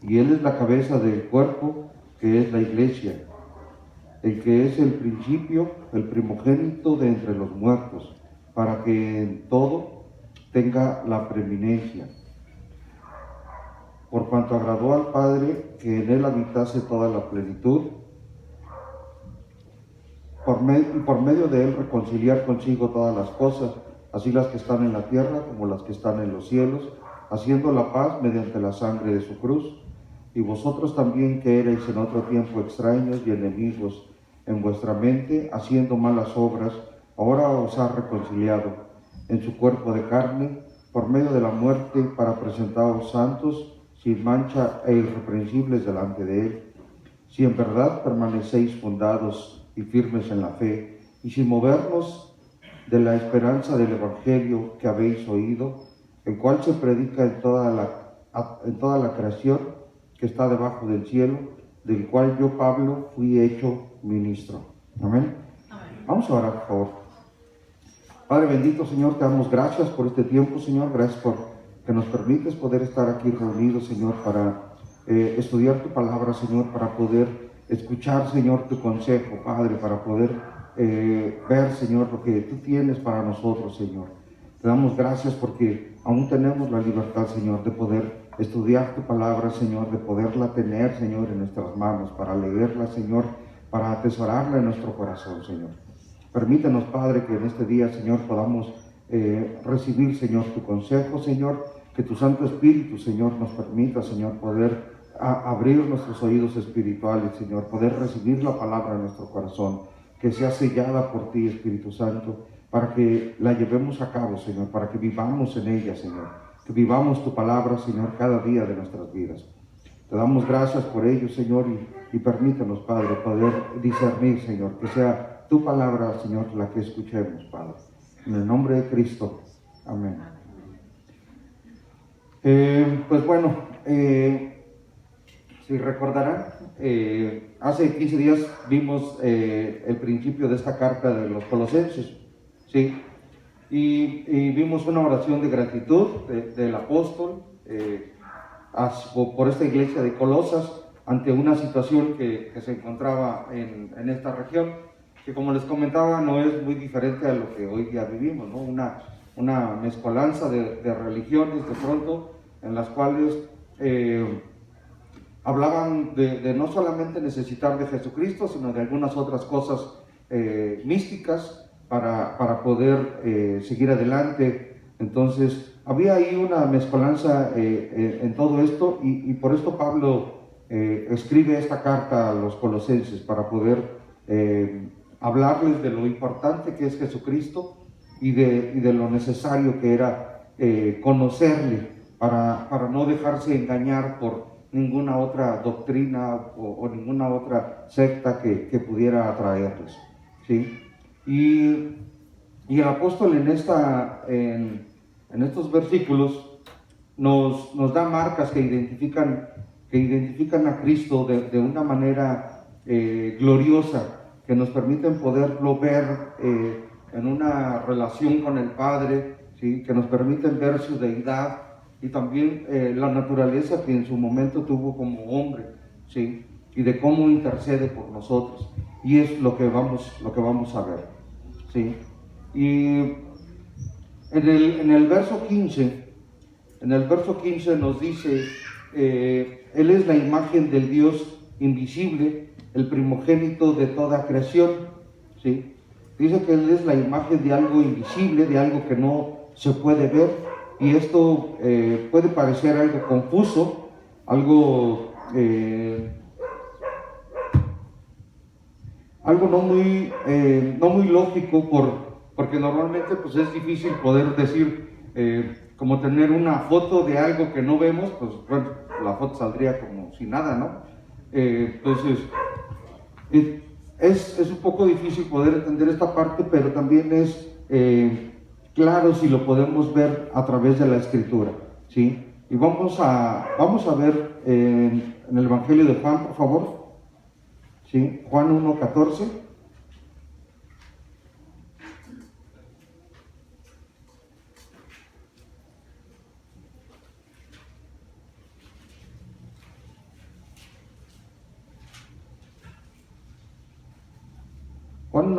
y Él es la cabeza del cuerpo, que es la iglesia, el que es el principio, el primogénito de entre los muertos, para que en todo tenga la preeminencia. Por cuanto agradó al Padre que en Él habitase toda la plenitud, y por medio de Él reconciliar consigo todas las cosas, así las que están en la tierra como las que están en los cielos, haciendo la paz mediante la sangre de su cruz. Y vosotros también, que erais en otro tiempo extraños y enemigos en vuestra mente, haciendo malas obras, ahora os ha reconciliado en su cuerpo de carne, por medio de la muerte, para presentaros santos, sin mancha e irreprensibles delante de Él. Si en verdad permanecéis fundados y firmes en la fe, y sin movernos de la esperanza del Evangelio que habéis oído, el cual se predica en toda la creación que está debajo del cielo, del cual yo, Pablo, fui hecho ministro. Amén. Amén. Vamos a orar, por favor. Padre bendito, Señor, te damos gracias por este tiempo, Señor. Gracias por que nos permites poder estar aquí reunidos, Señor, para estudiar tu palabra, Señor, para poder escuchar, Señor, tu consejo, Padre, para poder ver, Señor, lo que tú tienes para nosotros, Señor. Te damos gracias porque aún tenemos la libertad, Señor, de poder estudiar tu palabra, Señor, de poderla tener, Señor, en nuestras manos, para leerla, Señor, para atesorarla en nuestro corazón, Señor. Permítanos, Padre, que en este día, Señor, podamos recibir, Señor, tu consejo, Señor, que tu Santo Espíritu, Señor, nos permita, Señor, poder abrir nuestros oídos espirituales, Señor, poder recibir la palabra en nuestro corazón, que sea sellada por ti, Espíritu Santo, para que la llevemos a cabo, Señor, para que vivamos en ella, Señor, que vivamos tu palabra, Señor, cada día de nuestras vidas. Te damos gracias por ello, Señor, y permítanos, Padre, poder discernir, Señor, que sea tu palabra, Señor, la que escuchemos, Padre. En el nombre de Cristo. Amén. Pues bueno, si recordarán, hace 15 días vimos el principio de esta carta de los Colosenses, ¿sí? Y vimos una oración de gratitud del apóstol por esta iglesia de Colosas ante una situación que se encontraba en esta región, que como les comentaba no es muy diferente a lo que hoy día vivimos, ¿no? Una mezcolanza de religiones de pronto, en las cuales hablaban de no solamente necesitar de Jesucristo, sino de algunas otras cosas místicas para poder seguir adelante. Entonces había ahí una mezcolanza en todo esto, y por esto Pablo escribe esta carta a los colosenses, para poder hablarles de lo importante que es Jesucristo y de lo necesario que era conocerle, para no dejarse engañar por ninguna otra doctrina o ninguna otra secta que pudiera atraerles, ¿sí? Y el apóstol en estos versículos nos da marcas que identifican a Cristo de una manera gloriosa, que nos permiten poderlo ver en una relación con el Padre, ¿sí? Que nos permiten ver su deidad y también la naturaleza que en su momento tuvo como hombre, ¿sí? Y de cómo intercede por nosotros. Y es lo que vamos a ver, ¿sí? Y en el verso 15 nos dice, Él es la imagen del Dios invisible, el primogénito de toda creación, ¿sí? Dice que Él es la imagen de algo invisible, de algo que no se puede ver, y esto puede parecer algo confuso, algo no muy lógico, porque normalmente pues es difícil poder decir, como tener una foto de algo que no vemos, pues bueno, la foto saldría como si nada, ¿no? Entonces, es un poco difícil poder entender esta parte, pero también es claro si lo podemos ver a través de la Escritura, ¿sí? Y vamos a ver en el Evangelio de Juan, por favor, ¿sí? Juan 1:14.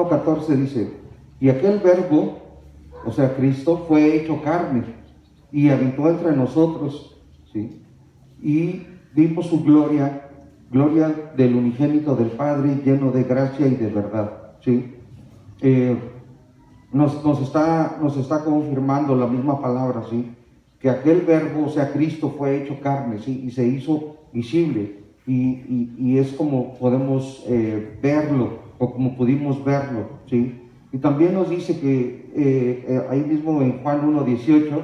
1:14 dice, y aquel verbo, o sea, Cristo, fue hecho carne y habitó entre nosotros, ¿sí? Y vimos su gloria, gloria del unigénito del Padre, lleno de gracia y de verdad, ¿sí? Nos está confirmando la misma palabra, ¿sí? Que aquel verbo, o sea, Cristo fue hecho carne, ¿sí? Y se hizo visible, y es como podemos verlo, o como pudimos verlo, ¿sí? Y también nos dice que ahí mismo en Juan 1:18,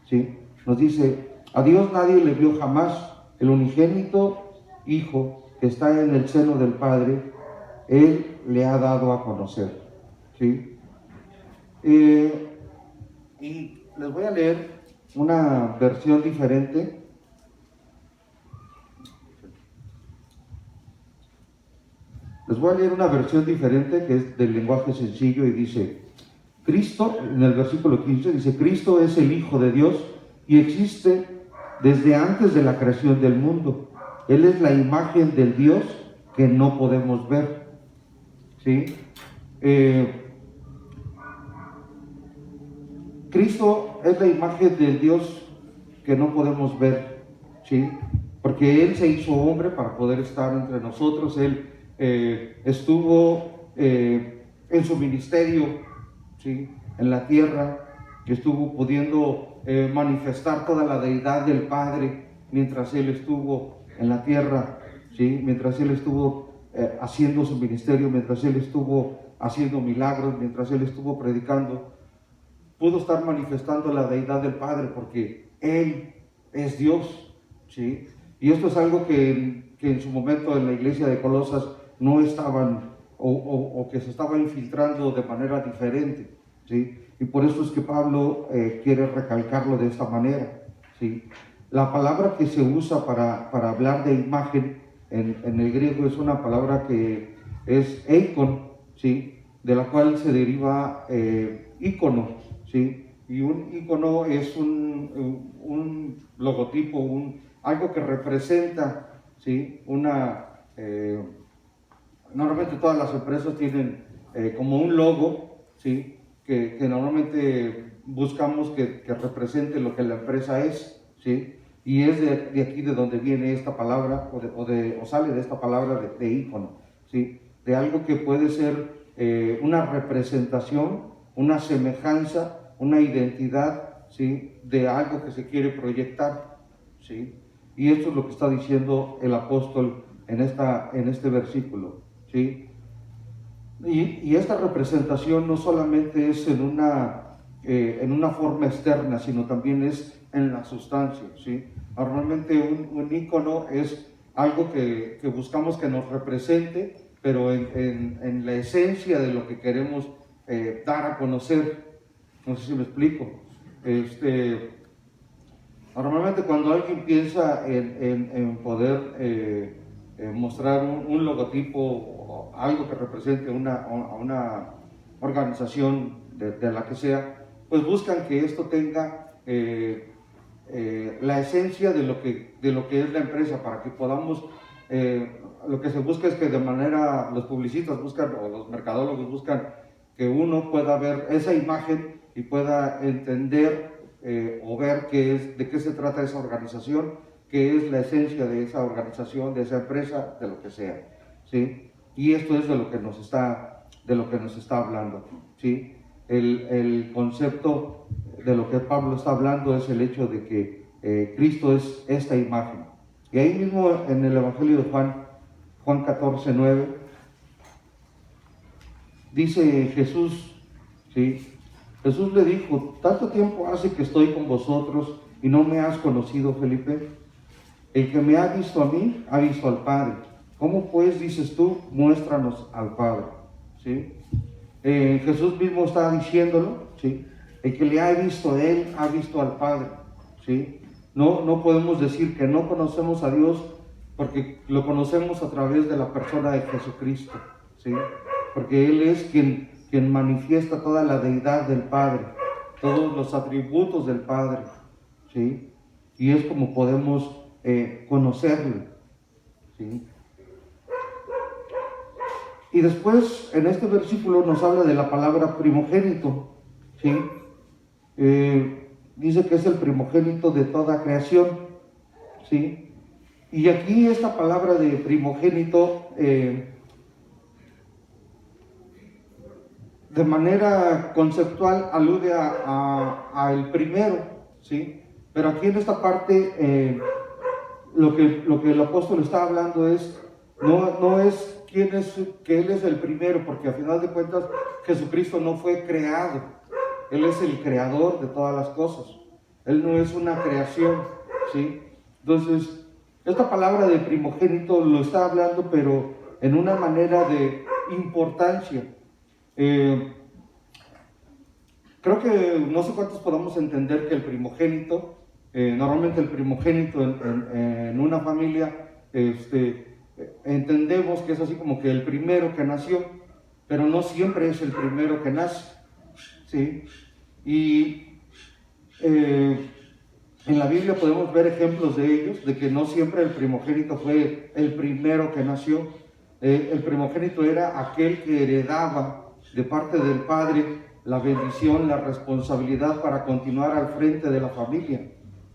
¿sí? Nos dice, a Dios nadie le vio jamás, el unigénito Hijo que está en el seno del Padre, Él le ha dado a conocer, ¿sí? Y les voy a leer una versión diferente. Les voy a leer una versión diferente que es del lenguaje sencillo y dice, Cristo, en el versículo 15, dice, Cristo es el Hijo de Dios y existe desde antes de la creación del mundo. Él es la imagen del Dios que no podemos ver, ¿sí? Cristo es la imagen del Dios que no podemos ver, ¿sí? Porque Él se hizo hombre para poder estar entre nosotros. Él estuvo en su ministerio, ¿sí? En la tierra, que estuvo pudiendo manifestar toda la deidad del Padre mientras Él estuvo en la tierra, ¿sí? Mientras Él estuvo haciendo su ministerio, mientras Él estuvo haciendo milagros, mientras Él estuvo predicando. Pudo estar manifestando la deidad del Padre porque Él es Dios, ¿sí? Y esto es algo que en su momento en la iglesia de Colosas no estaban, o que se estaba infiltrando de manera diferente, ¿sí? Y por eso es que Pablo quiere recalcarlo de esta manera, ¿sí? La palabra que se usa para hablar de imagen en el griego es una palabra que es eikon, ¿sí? De la cual se deriva ícono, ¿sí? Y un icono es un logotipo, algo que representa, ¿sí? Normalmente todas las empresas tienen como un logo, ¿sí? Que normalmente buscamos que represente lo que la empresa es, ¿sí? Y es de aquí de donde viene esta palabra, o sale de esta palabra de ícono, ¿sí? De algo que puede ser una representación, una semejanza, una identidad, ¿sí? De algo que se quiere proyectar, ¿sí? Y esto es lo que está diciendo el apóstol en este versículo, ¿sí? Y esta representación no solamente es en una forma externa, sino también es en la sustancia, ¿sí? Normalmente un ícono es algo que buscamos que nos represente, pero en la esencia de lo que queremos dar a conocer. No sé si me explico. Normalmente cuando alguien piensa en poder mostrar un logotipo o algo que represente a una organización de la que sea, pues buscan que esto tenga la esencia de lo que es la empresa, para que podamos, lo que se busca es que de manera, los publicistas buscan, o los mercadólogos buscan, que uno pueda ver esa imagen y pueda entender o ver de qué se trata esa organización, qué es la esencia de esa organización, de esa empresa, de lo que sea, ¿sí? Y esto es de lo que nos está hablando, ¿sí? El concepto de lo que Pablo está hablando es el hecho de que Cristo es esta imagen. Y ahí mismo en el Evangelio de Juan 14:9, dice Jesús, ¿sí? Jesús le dijo, tanto tiempo hace que estoy con vosotros y no me has conocido, Felipe. El que me ha visto a mí, ha visto al Padre. ¿Cómo pues dices tú, muéstranos al Padre? ¿Sí? Jesús mismo está diciéndolo, ¿sí? El que le ha visto a Él, ha visto al Padre, ¿sí? No podemos decir que no conocemos a Dios, porque lo conocemos a través de la persona de Jesucristo, ¿sí? Porque Él es quien manifiesta toda la deidad del Padre, todos los atributos del Padre, ¿sí? Y es como podemos conocerlo, ¿sí? Y después, en este versículo nos habla de la palabra primogénito, ¿sí? Dice que es el primogénito de toda creación, ¿sí? Y aquí esta palabra de primogénito, de manera conceptual, alude a el primero, ¿sí? Pero aquí en esta parte, lo que el apóstol está hablando es, no es quién es, que Él es el primero, porque al final de cuentas Jesucristo no fue creado, Él es el creador de todas las cosas, Él no es una creación, ¿sí? Entonces, esta palabra de primogénito lo está hablando, pero en una manera de importancia. Creo que no sé cuántos podamos entender que el primogénito, normalmente el primogénito en una familia, entendemos que es así como que el primero que nació, pero no siempre es el primero que nace, ¿sí? Y en la Biblia podemos ver ejemplos de ellos, de que no siempre el primogénito fue el primero que nació. El primogénito era aquel que heredaba de parte del padre la bendición, la responsabilidad para continuar al frente de la familia,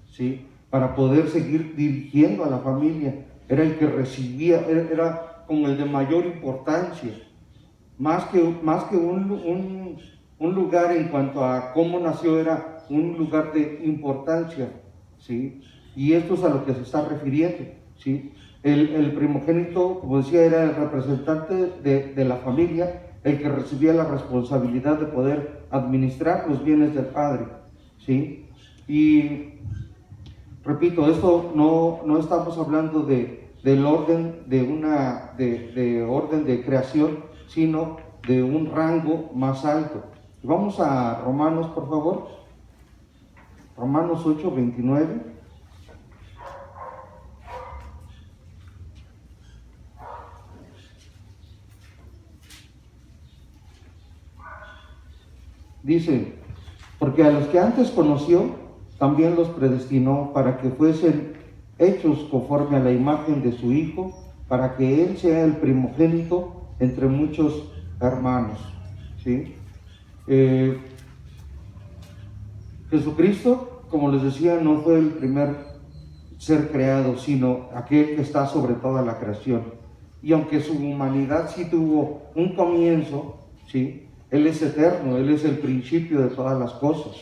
¿sí? Para poder seguir dirigiendo a la familia. Era el que recibía, era como el de mayor importancia, más que un lugar en cuanto a cómo nació, era un lugar de importancia, ¿sí? Y esto es a lo que se está refiriendo, ¿sí? El primogénito, como decía, era el representante de la familia, el que recibía la responsabilidad de poder administrar los bienes del padre, ¿sí? Y repito, esto no estamos hablando del orden de orden de creación, sino de un rango más alto. Vamos a Romanos, por favor. Romanos 8:29. Dice, porque a los que antes conoció, también los predestinó para que fuesen hechos conforme a la imagen de su Hijo, para que Él sea el primogénito entre muchos hermanos, ¿sí? Jesucristo, como les decía, no fue el primer ser creado, sino aquel que está sobre toda la creación. Y aunque su humanidad sí tuvo un comienzo, ¿sí? Él es eterno, Él es el principio de todas las cosas,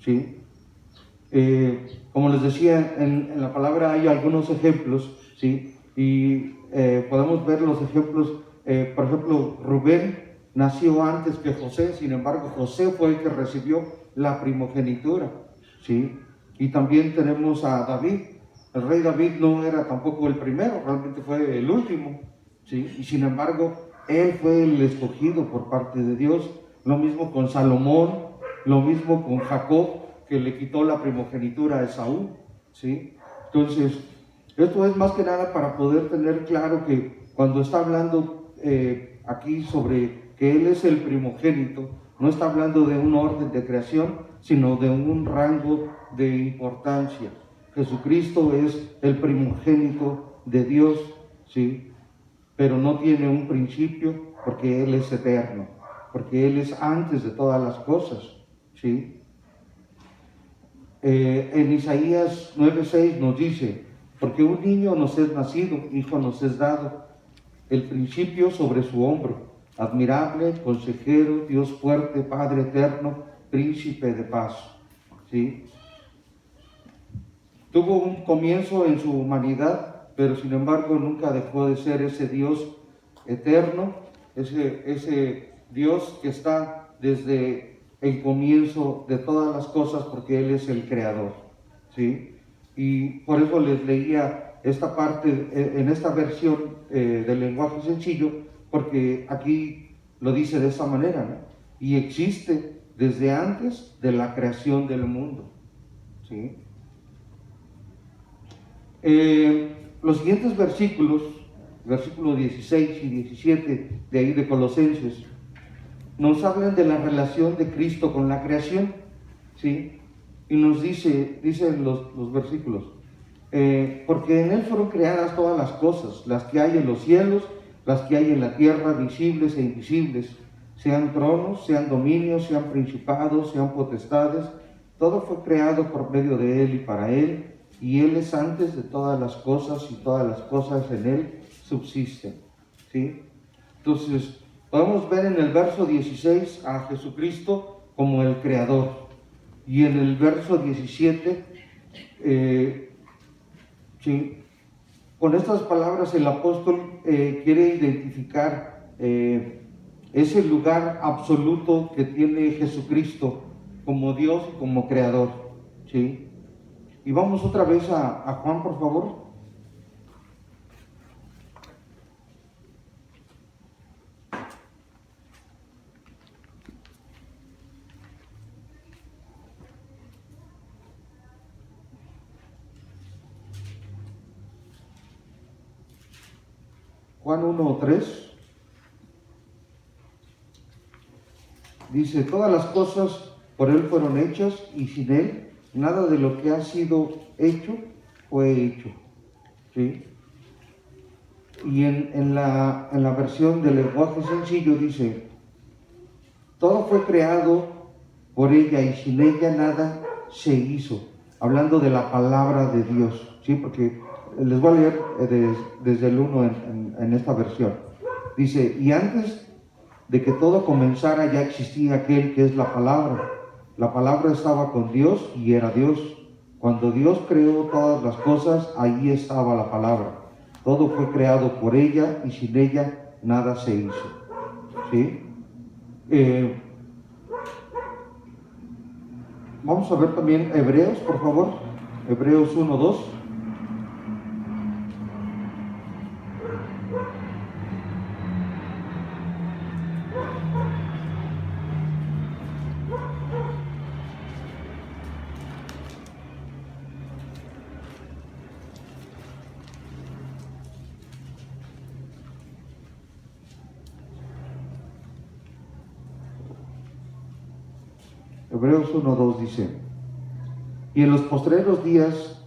¿sí? Como les decía, en la palabra hay algunos ejemplos, ¿sí? Y podemos ver los ejemplos, por ejemplo, Rubén nació antes que José, sin embargo, José fue el que recibió la primogenitura, ¿sí? Y también tenemos a David. El rey David no era tampoco el primero, realmente fue el último, ¿sí? Y sin embargo, él fue el escogido por parte de Dios. Lo mismo con Salomón, lo mismo con Jacob, que le quitó la primogenitura a Esaú, ¿sí? Entonces, esto es más que nada para poder tener claro que cuando está hablando aquí sobre que Él es el primogénito, no está hablando de un orden de creación, sino de un rango de importancia. Jesucristo es el primogénito de Dios, ¿sí? Pero no tiene un principio porque Él es eterno, porque Él es antes de todas las cosas, ¿sí? En Isaías 9:6 nos dice, porque un niño nos es nacido, hijo nos es dado, el principio sobre su hombro, admirable, consejero, Dios fuerte, Padre eterno, príncipe de paz, ¿sí? Tuvo un comienzo en su humanidad, pero sin embargo nunca dejó de ser ese Dios eterno, ese Dios que está desde el comienzo de todas las cosas, porque Él es el creador, ¿sí? Y por eso les leía esta parte en esta versión del lenguaje sencillo, porque aquí lo dice de esa manera, ¿no? Y existe desde antes de la creación del mundo, ¿sí? Los siguientes versículos, versículos 16 y 17 de ahí de Colosenses, nos hablan de la relación de Cristo con la creación, ¿sí? Y nos dicen los versículos, porque en Él fueron creadas todas las cosas, las que hay en los cielos las que hay en la tierra, visibles e invisibles, sean tronos, sean dominios, sean principados, sean potestades. Todo fue creado por medio de Él y para Él, y Él es antes de todas las cosas, y todas las cosas en Él subsisten. ¿Sí? Entonces, podemos ver en el verso 16 a Jesucristo como el Creador, y en el verso 17, ¿sí?, con estas palabras el apóstol quiere identificar ese lugar absoluto que tiene Jesucristo como Dios y como Creador, ¿sí? Y vamos otra vez a Juan, por favor. Juan 1:3 dice: todas las cosas por Él fueron hechas, y sin Él nada de lo que ha sido hecho fue hecho. ¿Sí? Y en la versión del lenguaje sencillo dice: todo fue creado por ella, y sin ella nada se hizo. Hablando de la palabra de Dios, ¿sí? Porque les voy a leer desde el 1 en esta versión. Dice: y antes de que todo comenzara ya existía aquel que es la palabra. La palabra estaba con Dios y era Dios. Cuando Dios creó todas las cosas, allí estaba la palabra. Todo fue creado por ella, y sin ella nada se hizo. ¿Sí? Vamos a ver también Hebreos, por favor. Hebreos 1:2. Hebreos 1:2 dice: y en los postreros días,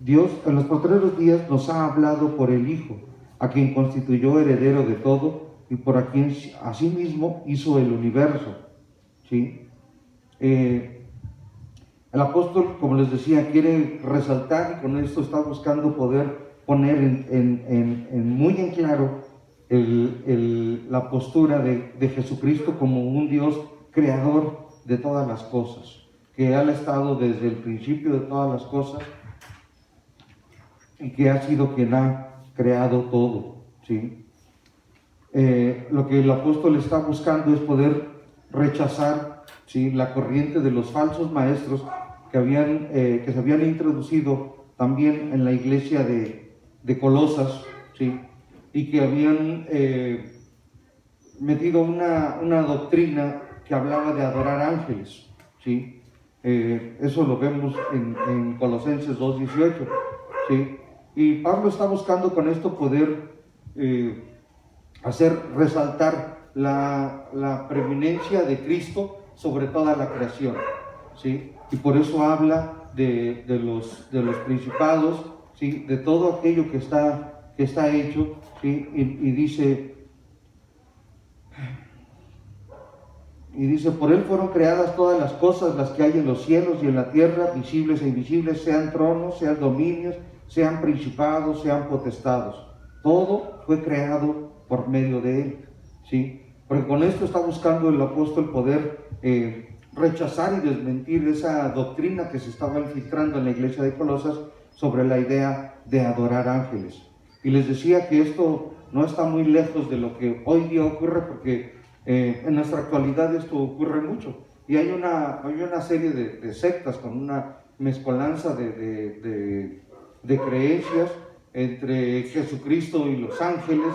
Dios en los postreros días nos ha hablado por el Hijo, a quien constituyó heredero de todo, y por a quien asimismo hizo el universo. ¿Sí? El apóstol, como les decía, quiere resaltar, y con esto está buscando poder poner muy en claro la postura de Jesucristo como un Dios creador de todas las cosas, que Él ha estado desde el principio de todas las cosas, y que ha sido quien ha creado todo, ¿sí? Lo que el apóstol está buscando es poder rechazar, ¿sí?, la corriente de los falsos maestros que se habían introducido también en la iglesia de Colosas, ¿sí?, y que habían metido una doctrina que hablaba de adorar ángeles, ¿sí? Eso lo vemos en Colosenses 2:18, ¿sí? Y Pablo está buscando con esto poder hacer resaltar la preeminencia de Cristo sobre toda la creación, ¿sí? Y por eso habla de los principados, ¿sí?, de todo aquello que está hecho, ¿sí? Y dice: por Él fueron creadas todas las cosas, las que hay en los cielos y en la tierra, visibles e invisibles, sean tronos, sean dominios, sean principados, sean potestados. Todo fue creado por medio de Él, ¿sí? Porque con esto está buscando el apóstol poder rechazar y desmentir esa doctrina que se estaba infiltrando en la iglesia de Colosas sobre la idea de adorar ángeles. Y les decía que esto no está muy lejos de lo que hoy día ocurre, porque en nuestra actualidad esto ocurre mucho. Y hay una serie de sectas con una mezcolanza de creencias entre Jesucristo y los ángeles,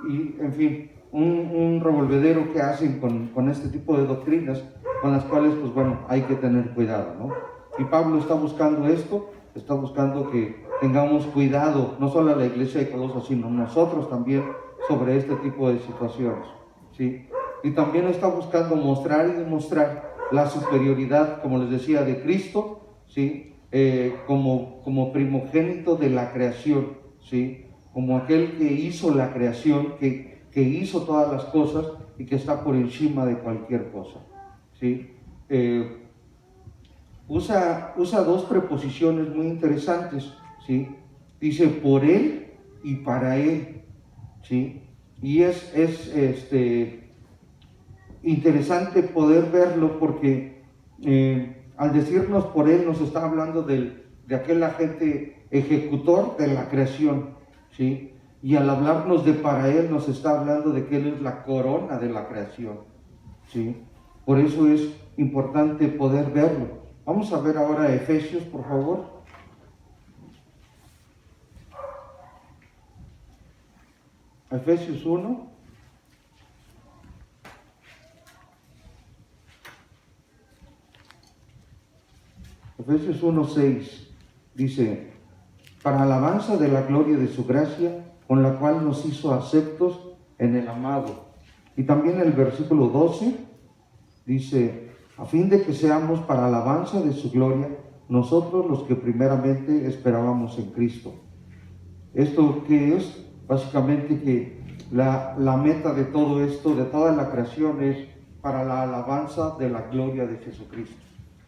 y en fin, un revolvedero que hacen con este tipo de doctrinas, con las cuales, pues bueno, hay que tener cuidado, ¿no? Y Pablo está buscando esto, está buscando que tengamos cuidado, no solo la iglesia de Colosas, sino nosotros también, sobre este tipo de situaciones, ¿sí? Y también está buscando mostrar y demostrar la superioridad, como les decía, de Cristo, ¿sí?, como primogénito de la creación, ¿sí? como aquel que hizo la creación, que hizo todas las cosas y que está por encima de cualquier cosa, ¿sí? Usa dos preposiciones muy interesantes, ¿sí? Dice por Él y para Él, ¿sí? Y es interesante poder verlo porque al decirnos por Él nos está hablando de aquel agente ejecutor de la creación, ¿sí? Y al hablarnos de para Él nos está hablando de que Él es la corona de la creación, ¿sí? Por eso es importante poder verlo. Vamos a ver ahora Efesios, por favor. Efesios 1. Efesios 1:6 dice, para alabanza de la gloria de su gracia, con la cual nos hizo aceptos en el amado. Y también el versículo 12 dice, a fin de que seamos para alabanza de su gloria, nosotros los que primeramente esperábamos en Cristo. ¿Esto qué es? Básicamente que la meta de todo esto, de toda la creación, es para la alabanza de la gloria de Jesucristo,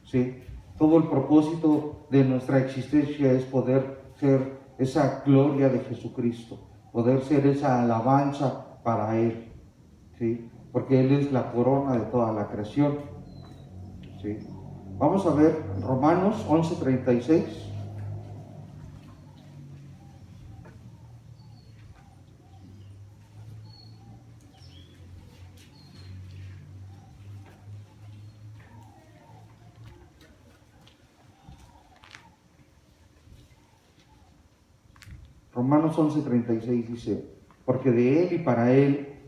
¿sí? Todo el propósito de nuestra existencia es poder ser esa gloria de Jesucristo, poder ser esa alabanza para Él, ¿sí? Porque Él es la corona de toda la creación, ¿sí? Vamos a ver Romanos 11:36. Romanos 11:36 dice, porque de Él y para Él,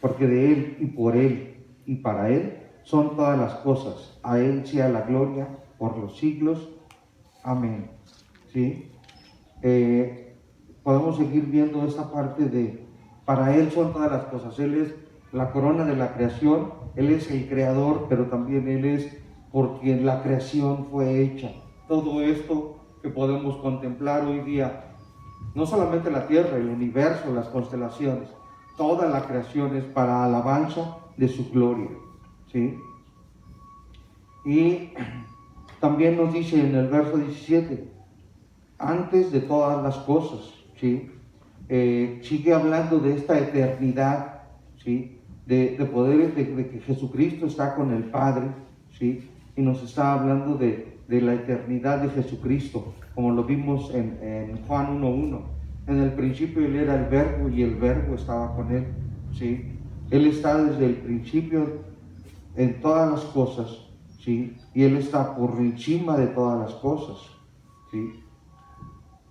porque de Él y por Él y para Él son todas las cosas. A Él sea la gloria por los siglos. Amén. ¿Sí? Podemos seguir viendo esta parte de, para Él son todas las cosas. Él es la corona de la creación, Él es el creador, pero también Él es por quien la creación fue hecha. Todo esto que podemos contemplar hoy día, no solamente la tierra, el universo, las constelaciones, toda la creación es para alabanza de su gloria, ¿sí? Y también nos dice en el verso 17, antes de todas las cosas, ¿sí? Sigue hablando de esta eternidad, ¿sí? De poder, de que Jesucristo está con el Padre, ¿sí? Y nos está hablando de la eternidad de Jesucristo, como lo vimos en Juan 1:1. En el principio Él era el Verbo y el Verbo estaba con Él, ¿sí? Él está desde el principio en todas las cosas, ¿sí? Y Él está por encima de todas las cosas, ¿sí?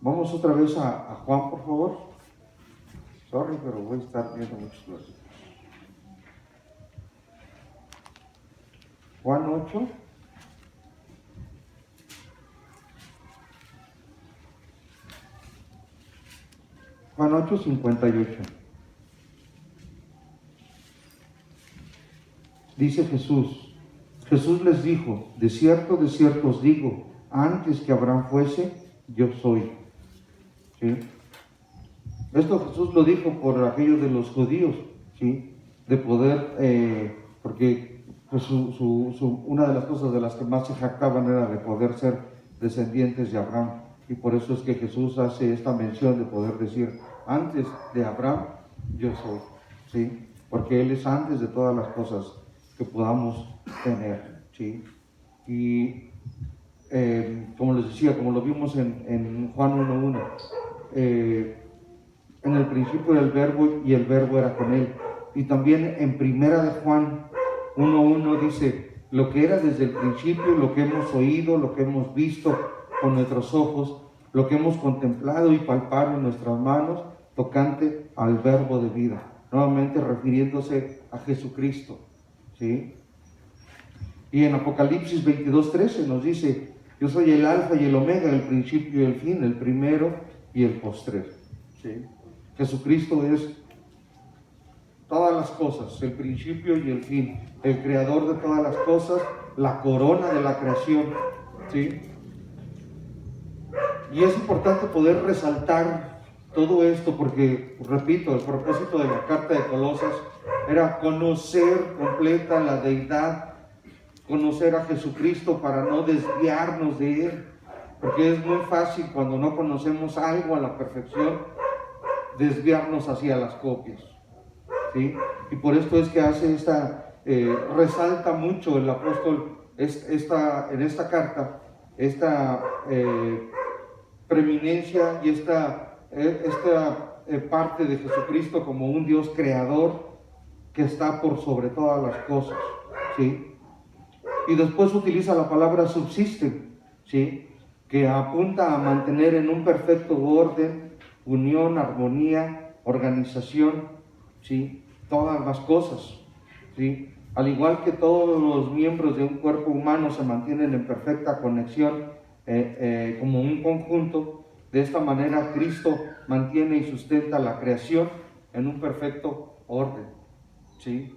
Vamos otra vez a Juan, por favor. Sorry, pero voy a estar viendo muchos versículos. Juan 8. Juan 8:58. Dice Jesús les dijo, de cierto os digo, antes que Abraham fuese, yo soy. ¿Sí? Esto Jesús lo dijo por aquello de los judíos, ¿sí? De poder, porque pues, una de las cosas de las que más se jactaban era de poder ser descendientes de Abraham. Y por eso es que Jesús hace esta mención de poder decir, antes de Abraham, yo soy, ¿sí? Porque Él es antes de todas las cosas que podamos tener, ¿sí? Y como les decía, como lo vimos en Juan 1:1, en el principio era el Verbo y el Verbo era con Él. Y también en primera de Juan 1:1 dice, lo que era desde el principio, lo que hemos oído, lo que hemos visto con nuestros ojos, lo que hemos contemplado y palpado en nuestras manos, tocante al Verbo de vida. Nuevamente refiriéndose a Jesucristo, ¿sí? Y en Apocalipsis 22:13 nos dice, yo soy el alfa y el omega, el principio y el fin, el primero y el postrero, ¿sí? Jesucristo es todas las cosas, el principio y el fin, el creador de todas las cosas, la corona de la creación, ¿sí? Y es importante poder resaltar Todo esto porque, repito, el propósito de la carta de Colosas era conocer completa la deidad, conocer a Jesucristo para no desviarnos de Él, porque es muy fácil cuando no conocemos algo a la perfección, desviarnos hacia las copias, ¿sí? Y por esto es que hace resalta mucho el apóstol en esta carta, esta preeminencia y esta parte de Jesucristo como un Dios creador que está por sobre todas las cosas, ¿sí? Y después utiliza la palabra subsisten, ¿sí? Que apunta a mantener en un perfecto orden, unión, armonía, organización, ¿sí? Todas las cosas, ¿sí? Al igual que todos los miembros de un cuerpo humano se mantienen en perfecta conexión como un conjunto, de esta manera Cristo mantiene y sustenta la creación en un perfecto orden, ¿sí?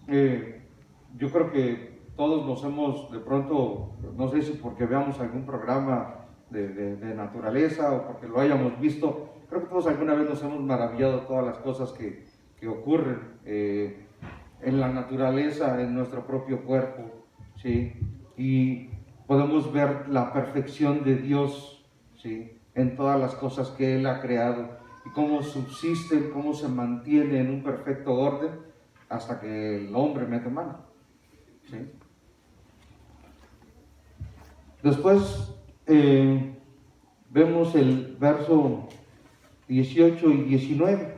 Yo creo que todos nos hemos, de pronto, no sé si porque veamos algún programa de naturaleza o porque lo hayamos visto, creo que todos alguna vez nos hemos maravillado de todas las cosas que ocurren en la naturaleza, en nuestro propio cuerpo, ¿sí? Y podemos ver la perfección de Dios, ¿sí? En todas las cosas que Él ha creado y cómo subsisten, cómo se mantiene en un perfecto orden hasta que el hombre mete mano, ¿sí? Después vemos el verso 18 y 19,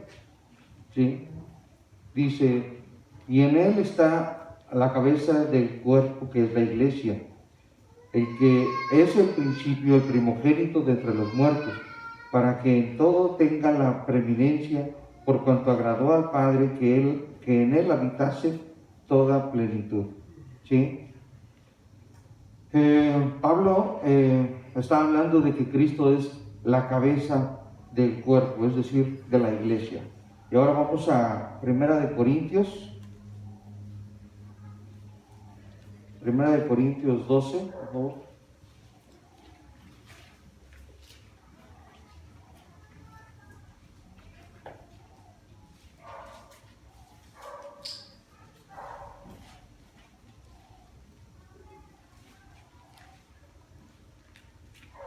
¿sí? Dice, y en Él está la cabeza del cuerpo, que es la iglesia, el que es el principio, el primogénito de entre los muertos, para que en todo tenga la preeminencia, por cuanto agradó al Padre que en Él habitase toda plenitud, ¿sí? Pablo está hablando de que Cristo es la cabeza del cuerpo, es decir, de la iglesia. Y ahora vamos a Primera de Corintios 12, por favor.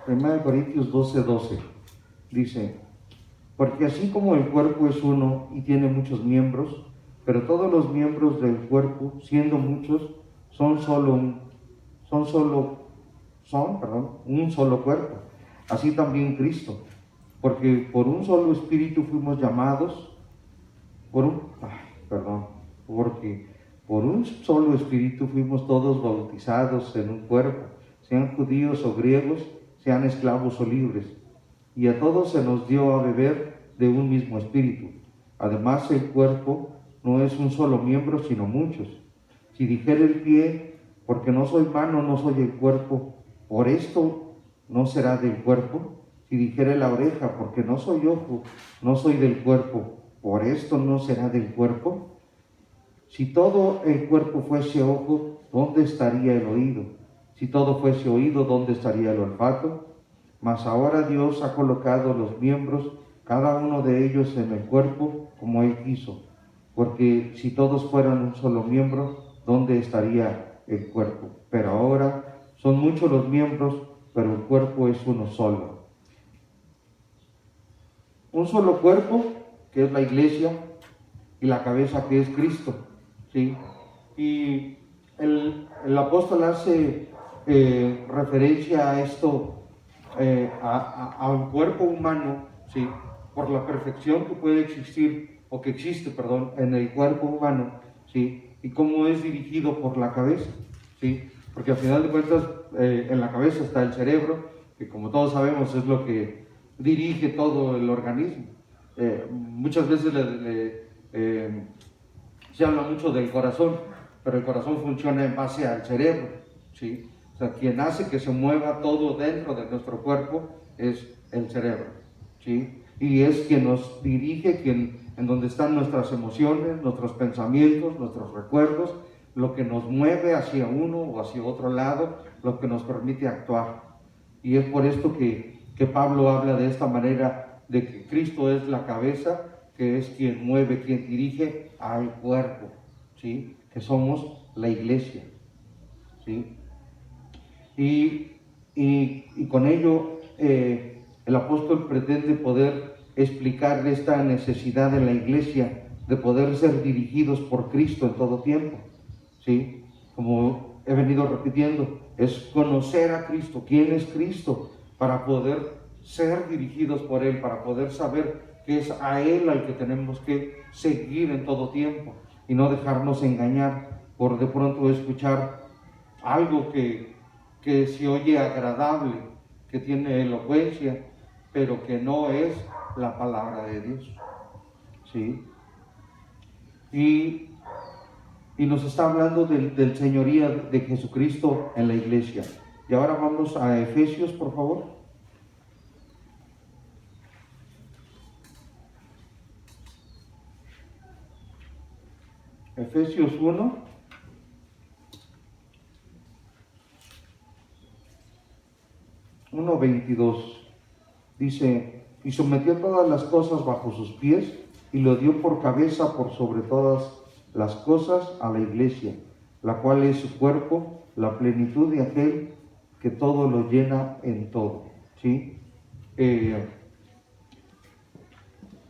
Primera de Corintios 12, dice, porque así como el cuerpo es uno y tiene muchos miembros, pero todos los miembros del cuerpo, siendo muchos, son un solo cuerpo. Así también Cristo, porque por un solo espíritu fuimos llamados, porque por un solo espíritu fuimos todos bautizados en un cuerpo, sean judíos o griegos, sean esclavos o libres, y a todos se nos dio a beber de un mismo espíritu. Además, el cuerpo no es un solo miembro, sino muchos. Si dijera el pie, porque no soy mano, no soy el cuerpo, por esto no será del cuerpo. Si dijera la oreja, porque no soy ojo, no soy del cuerpo, por esto no será del cuerpo. Si todo el cuerpo fuese ojo, ¿dónde estaría el oído? Si todo fuese oído, ¿dónde estaría el olfato? Mas ahora Dios ha colocado los miembros, cada uno de ellos en el cuerpo, como Él quiso. Porque si todos fueran un solo miembro, ¿dónde estaría el cuerpo? Pero ahora son muchos los miembros, pero el cuerpo es uno solo. Un solo cuerpo, que es la iglesia, y la cabeza, que es Cristo, ¿sí? Y el apóstol hace referencia a esto, a un cuerpo humano, ¿sí? Por la perfección que puede existir, o que existe, perdón, en el cuerpo humano, ¿sí? Y cómo es dirigido por la cabeza, ¿sí? Porque al final de cuentas, en la cabeza está el cerebro, que como todos sabemos es lo que dirige todo el organismo. Muchas veces se habla mucho del corazón, pero el corazón funciona en base al cerebro, ¿sí? O sea, quien hace que se mueva todo dentro de nuestro cuerpo es el cerebro, ¿sí? Y es quien nos dirige, en donde están nuestras emociones, nuestros pensamientos, nuestros recuerdos, lo que nos mueve hacia uno o hacia otro lado, lo que nos permite actuar. Y es por esto que Pablo habla de esta manera de que Cristo es la cabeza, que es quien mueve, quien dirige al cuerpo, ¿sí? Que somos la iglesia, ¿sí? Y con ello el apóstol pretende poder explicar esta necesidad de la iglesia de poder ser dirigidos por Cristo en todo tiempo, ¿sí? Como he venido repitiendo, es conocer a Cristo, quién es Cristo, para poder ser dirigidos por Él, para poder saber que es a Él al que tenemos que seguir en todo tiempo y no dejarnos engañar por de pronto escuchar algo que se oye agradable, que tiene elocuencia, pero que no es la palabra de Dios, ¿sí? Y nos está hablando del señoría de Jesucristo en la iglesia. Y ahora vamos a Efesios, por favor. Efesios 1. Dice, y sometió todas las cosas bajo sus pies y lo dio por cabeza por sobre todas las cosas a la iglesia, la cual es su cuerpo, la plenitud de aquel que todo lo llena en todo, ¿sí?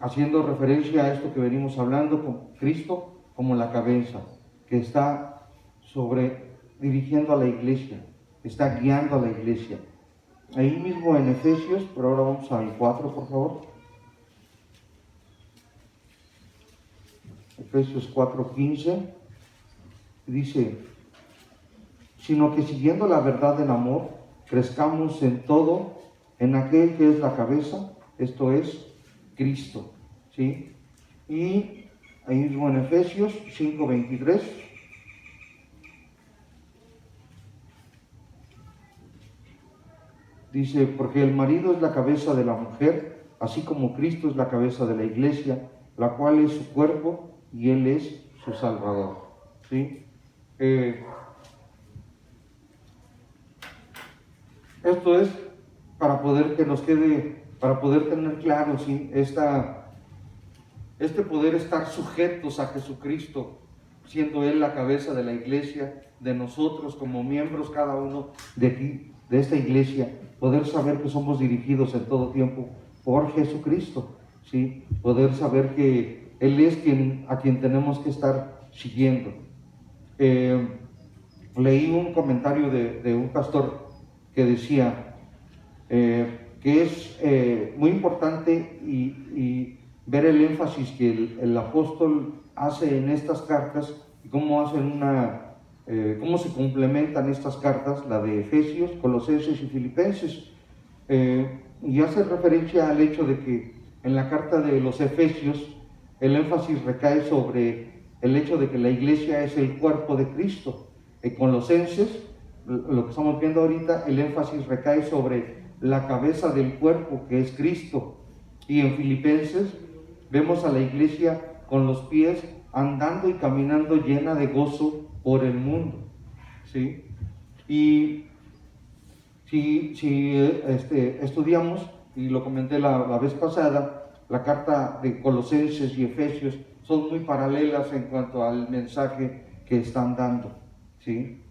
Haciendo referencia a esto que venimos hablando, con Cristo como la cabeza, que está dirigiendo a la iglesia, está guiando a la iglesia. Ahí mismo en Efesios, pero ahora vamos al 4, por favor. Efesios 4:15 dice, sino que siguiendo la verdad del amor, crezcamos en todo, en aquel que es la cabeza, esto es Cristo, ¿sí? Y ahí mismo en Efesios 5:23 dice, porque el marido es la cabeza de la mujer, así como Cristo es la cabeza de la iglesia, la cual es su cuerpo y Él es su Salvador, ¿sí? Esto es para poder que nos quede, para poder tener claro, ¿sí? Este poder estar sujetos a Jesucristo, siendo Él la cabeza de la iglesia, de nosotros como miembros cada uno de aquí, de esta iglesia, poder saber que somos dirigidos en todo tiempo por Jesucristo, ¿sí? Poder saber que Él es a quien tenemos que estar siguiendo. Leí un comentario de un pastor que decía que es muy importante y ver el énfasis que el apóstol hace en estas cartas y cómo se complementan estas cartas, la de Efesios, Colosenses y Filipenses, y hace referencia al hecho de que en la carta de los Efesios el énfasis recae sobre el hecho de que la iglesia es el cuerpo de Cristo. En Colosenses, lo que estamos viendo ahorita, el énfasis recae sobre la cabeza del cuerpo, que es Cristo. Y en Filipenses vemos a la iglesia con los pies andando y caminando llena de gozo por el mundo, ¿sí? Y si estudiamos, y lo comenté la vez pasada, la carta de Colosenses y Efesios son muy paralelas en cuanto al mensaje que están dando, ¿sí?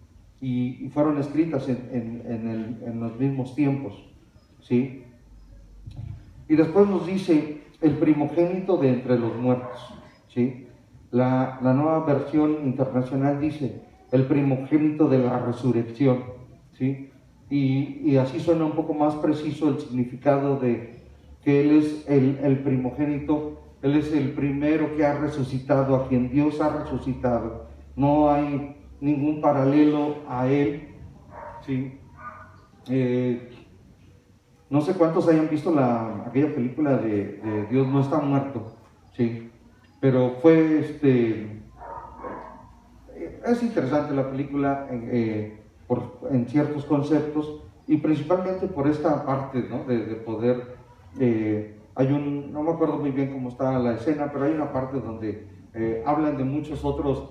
Y fueron escritas en los mismos tiempos, ¿sí? Y después nos dice el primogénito de entre los muertos, ¿sí? La nueva versión internacional dice el primogénito de la resurrección, ¿sí? Y así suena un poco más preciso el significado de que Él es el primogénito, Él es el primero que ha resucitado, a quien Dios ha resucitado. No hay ningún paralelo a Él, ¿sí? No sé cuántos hayan visto aquella película de Dios no está muerto, ¿sí? Pero es interesante la película en ciertos conceptos y principalmente por esta parte, ¿no? de poder, no me acuerdo muy bien cómo está la escena, pero hay una parte donde hablan de muchos otros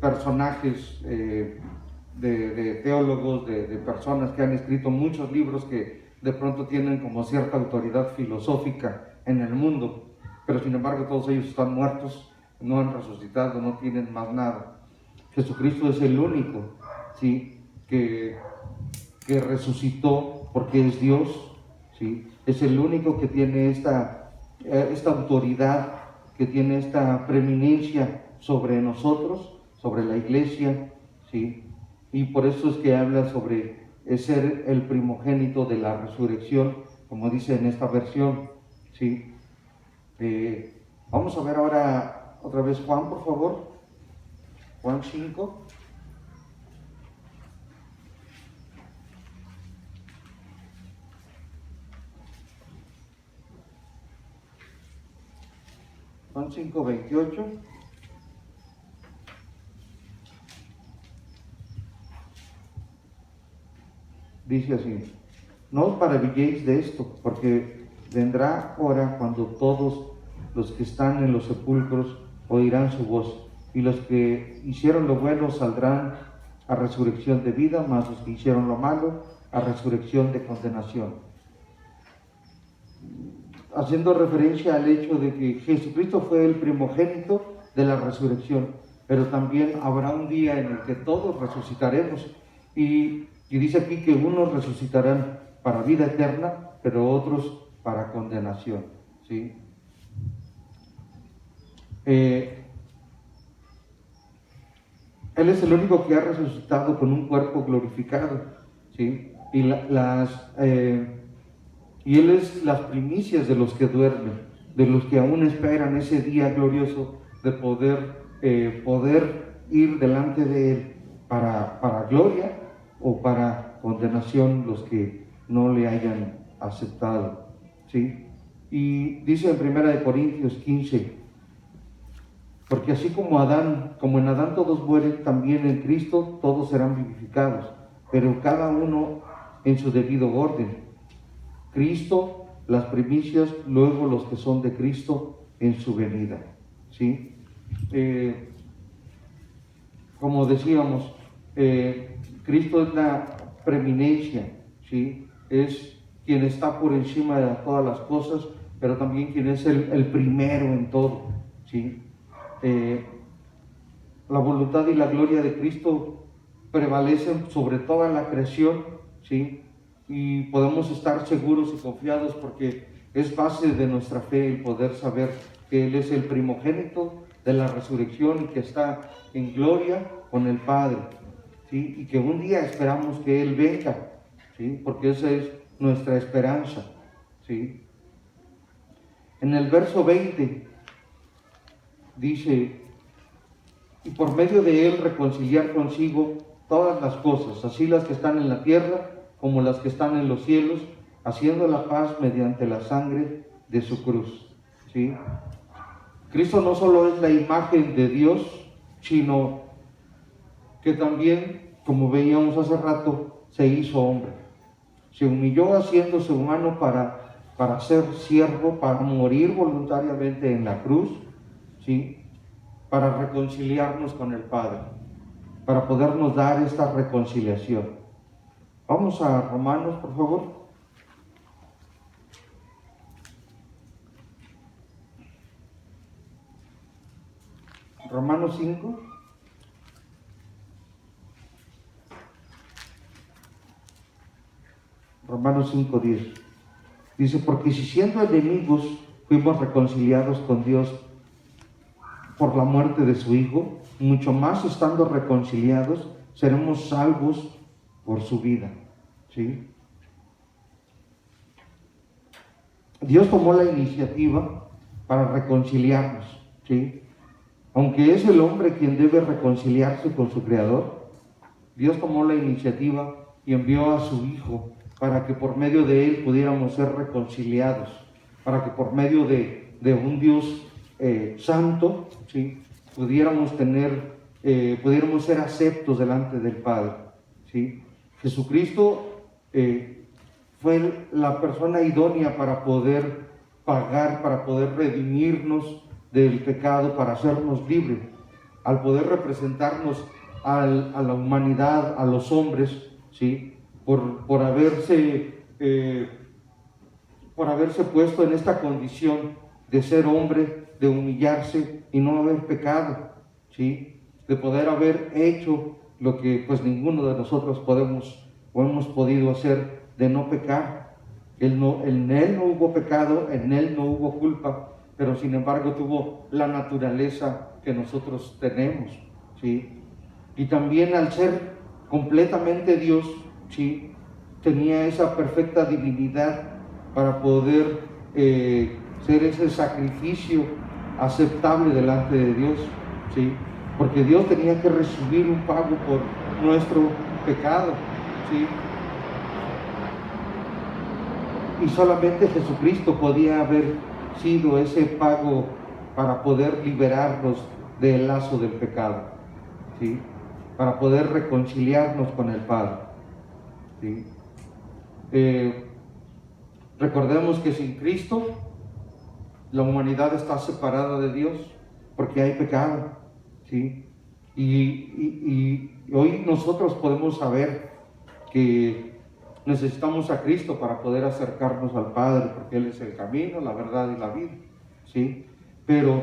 personajes de teólogos, de personas que han escrito muchos libros que de pronto tienen como cierta autoridad filosófica en el mundo, pero sin embargo todos ellos están muertos, no han resucitado, no tienen más nada. Jesucristo es el único, ¿sí?, que resucitó porque es Dios, ¿sí? Es el único que tiene esta autoridad, que tiene esta preeminencia sobre nosotros, sobre la iglesia, ¿sí? Y por eso es que habla sobre ser el primogénito de la resurrección, como dice en esta versión, ¿sí? Vamos a ver ahora otra vez Juan, por favor. Juan 5. Juan 5:28. Dice así: no os maravilléis de esto, porque vendrá hora cuando todos los que están en los sepulcros oirán su voz, y los que hicieron lo bueno saldrán a resurrección de vida, mas los que hicieron lo malo a resurrección de condenación. Haciendo referencia al hecho de que Jesucristo fue el primogénito de la resurrección, pero también habrá un día en el que todos resucitaremos, y dice aquí que unos resucitarán para vida eterna, pero otros para condenación, ¿sí? Él es el único que ha resucitado con un cuerpo glorificado, ¿sí? Y Él es las primicias de los que duermen, de los que aún esperan ese día glorioso de poder ir delante de Él para gloria o para condenación, los que no le hayan aceptado, ¿sí? Y dice en 1 Corintios 15, porque así como en Adán todos mueren, también en Cristo todos serán vivificados, pero cada uno en su debido orden. Cristo, las primicias, luego los que son de Cristo en su venida, ¿sí? Como decíamos, Cristo es la preeminencia, ¿sí? Es quien está por encima de todas las cosas, pero también quien es el primero en todo, ¿sí? La voluntad y la gloria de Cristo prevalecen sobre toda la creación, ¿sí? Y podemos estar seguros y confiados porque es base de nuestra fe el poder saber que Él es el primogénito de la resurrección y que está en gloria con el Padre, ¿sí? Y que un día esperamos que Él venga, ¿sí? Porque esa es nuestra esperanza, ¿sí? En el verso 20 dice: y por medio de Él reconciliar consigo todas las cosas, así las que están en la tierra como las que están en los cielos, haciendo la paz mediante la sangre de su cruz, ¿sí? Cristo no solo es la imagen de Dios, sino que también, como veíamos hace rato, se hizo hombre. Se humilló haciéndose humano para ser siervo, para morir voluntariamente en la cruz, ¿sí? Para reconciliarnos con el Padre, para podernos dar esta reconciliación. Vamos a Romanos, por favor. Romanos 5. Romanos 5:10. Dice: porque si siendo enemigos fuimos reconciliados con Dios por la muerte de su Hijo, mucho más estando reconciliados seremos salvos por su vida, ¿sí? Dios tomó la iniciativa para reconciliarnos, ¿sí? Aunque es el hombre quien debe reconciliarse con su Creador, Dios tomó la iniciativa y envió a su Hijo para que por medio de Él pudiéramos ser reconciliados, para que por medio de un Dios santo, ¿sí?, pudiéramos ser aceptos delante del Padre, ¿sí? Jesucristo fue la persona idónea para poder pagar, para poder redimirnos del pecado, para hacernos libres, al poder representarnos a la humanidad, a los hombres, ¿sí?, por haberse por haberse puesto en esta condición de ser hombre, de humillarse y no haber pecado, ¿sí? De poder haber hecho lo que pues ninguno de nosotros podemos o hemos podido hacer, de no pecar. En él no hubo pecado, en él no hubo culpa, pero sin embargo tuvo la naturaleza que nosotros tenemos, ¿sí? Y también al ser completamente Dios, ¿sí? Tenía esa perfecta divinidad para poder ser ese sacrificio aceptable delante de Dios, ¿sí? Porque Dios tenía que recibir un pago por nuestro pecado, ¿sí? Y solamente Jesucristo podía haber sido ese pago para poder liberarnos del lazo del pecado, ¿sí? Para poder reconciliarnos con el Padre, ¿sí? Recordemos que sin Cristo la humanidad está separada de Dios porque hay pecado, ¿sí? Y hoy nosotros podemos saber que necesitamos a Cristo para poder acercarnos al Padre, porque Él es el camino, la verdad y la vida, ¿sí? Pero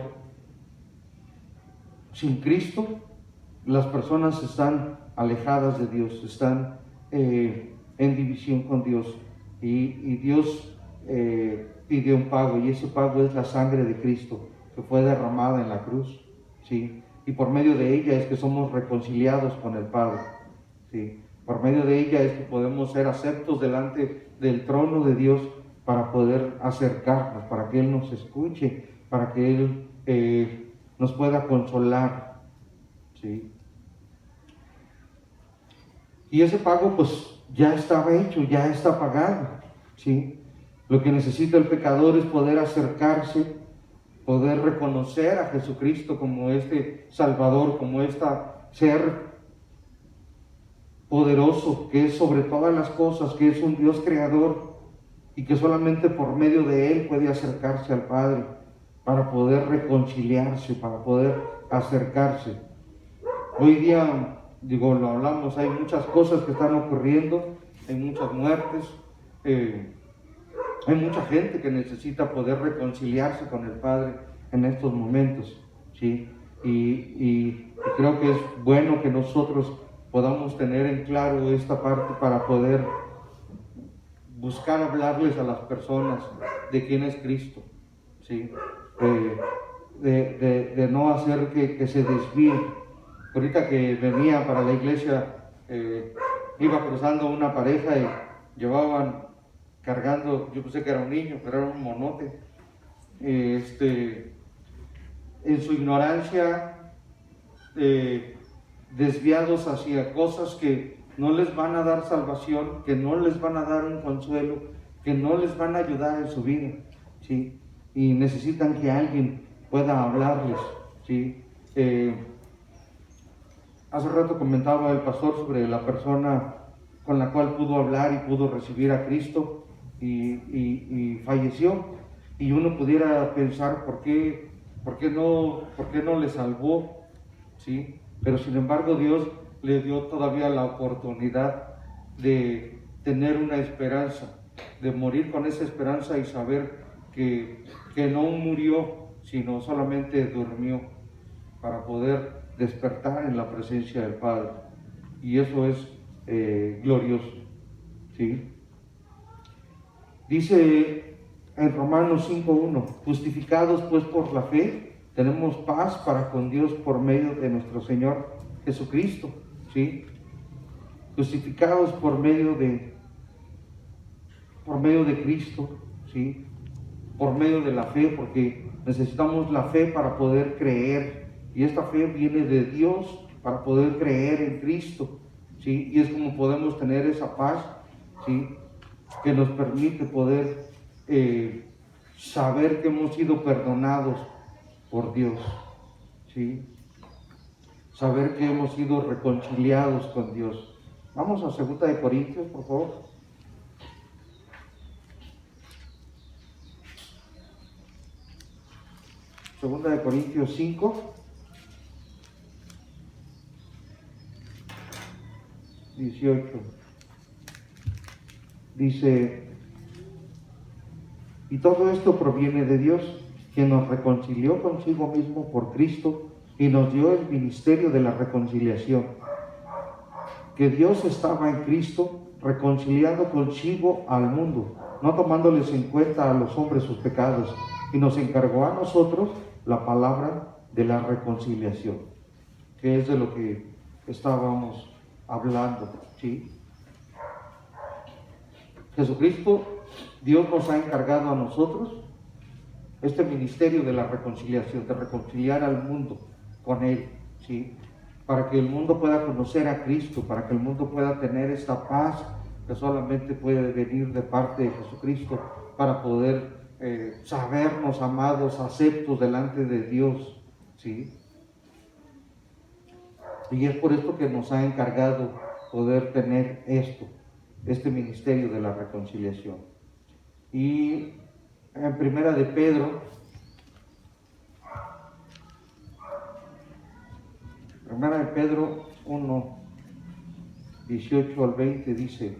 sin Cristo las personas están alejadas de Dios, están en división con Dios, y Dios pide un pago, y ese pago es la sangre de Cristo que fue derramada en la cruz, ¿sí? Y por medio de ella es que somos reconciliados con el Padre, ¿sí? Por medio de ella es que podemos ser aceptos delante del trono de Dios para poder acercarnos, para que Él nos escuche, para que Él nos pueda consolar, ¿sí? Y ese pago pues ya estaba hecho, ya está pagado, ¿sí? Lo que necesita el pecador es poder acercarse, poder reconocer a Jesucristo como este Salvador, como este ser poderoso, que es sobre todas las cosas, que es un Dios creador y que solamente por medio de Él puede acercarse al Padre para poder reconciliarse, para poder acercarse. Hoy día, digo, lo hablamos, hay muchas cosas que están ocurriendo, hay muchas muertes, hay mucha gente que necesita poder reconciliarse con el Padre en estos momentos, ¿sí? Y creo que es bueno que nosotros podamos tener en claro esta parte para poder buscar hablarles a las personas de quién es Cristo, ¿sí? De no hacer que se desvíen. Ahorita que venía para la iglesia, iba cruzando una pareja y llevaban cargando, yo pensé que era un niño, pero era un monote. En su ignorancia, desviados hacia cosas que no les van a dar salvación, que no les van a dar un consuelo, que no les van a ayudar en su vida, ¿sí? Y necesitan que alguien pueda hablarles, ¿sí? Hace rato comentaba el pastor sobre la persona con la cual pudo hablar y pudo recibir a Cristo y falleció. Y uno pudiera pensar, ¿por qué no le salvó? ¿Sí? Pero sin embargo Dios le dio todavía la oportunidad de tener una esperanza, de morir con esa esperanza y saber que no murió, sino solamente durmió para poder despertar en la presencia del Padre. Y eso es glorioso, ¿sí? Dice en Romanos 5:1, justificados pues por la fe, tenemos paz para con Dios por medio de nuestro Señor Jesucristo, ¿sí? Justificados por medio de Cristo, ¿sí? Por medio de la fe, porque necesitamos la fe para poder creer, y esta fe viene de Dios para poder creer en Cristo, ¿sí? Y es como podemos tener esa paz, ¿sí? Que nos permite poder saber que hemos sido perdonados por Dios, ¿sí? Saber que hemos sido reconciliados con Dios. Vamos a 2 Corintios, por favor. 2 Corintios 5, 18. Dice: Y todo esto proviene de Dios, quien nos reconcilió consigo mismo por Cristo y nos dio el ministerio de la reconciliación. Que Dios estaba en Cristo reconciliando consigo al mundo, no tomándoles en cuenta a los hombres sus pecados, y nos encargó a nosotros la palabra de la reconciliación, que es de lo que estábamos hablando, ¿sí? Jesucristo, Dios nos ha encargado a nosotros este ministerio de la reconciliación, de reconciliar al mundo con Él, ¿sí? Para que el mundo pueda conocer a Cristo, para que el mundo pueda tener esta paz que solamente puede venir de parte de Jesucristo, para poder sabernos amados, aceptos delante de Dios, ¿sí? Y es por esto que nos ha encargado poder tener este ministerio de la reconciliación. Y en Primera de Pedro, Primera de Pedro 1, 18 al 20 dice: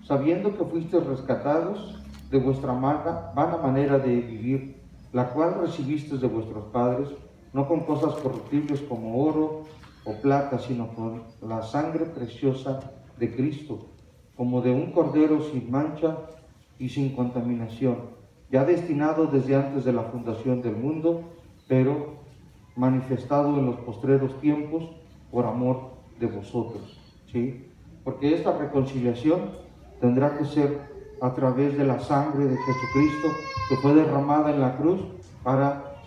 sabiendo que fuisteis rescatados de vuestra vana manera de vivir, la cual recibisteis de vuestros padres, no con cosas corruptibles como oro o plata, sino con la sangre preciosa de Cristo, como de un cordero sin mancha y sin contaminación, ya destinado desde antes de la fundación del mundo, pero manifestado en los postreros tiempos por amor de vosotros, ¿sí? Porque esta reconciliación tendrá que ser a través de la sangre de Jesucristo, que fue derramada en la cruz para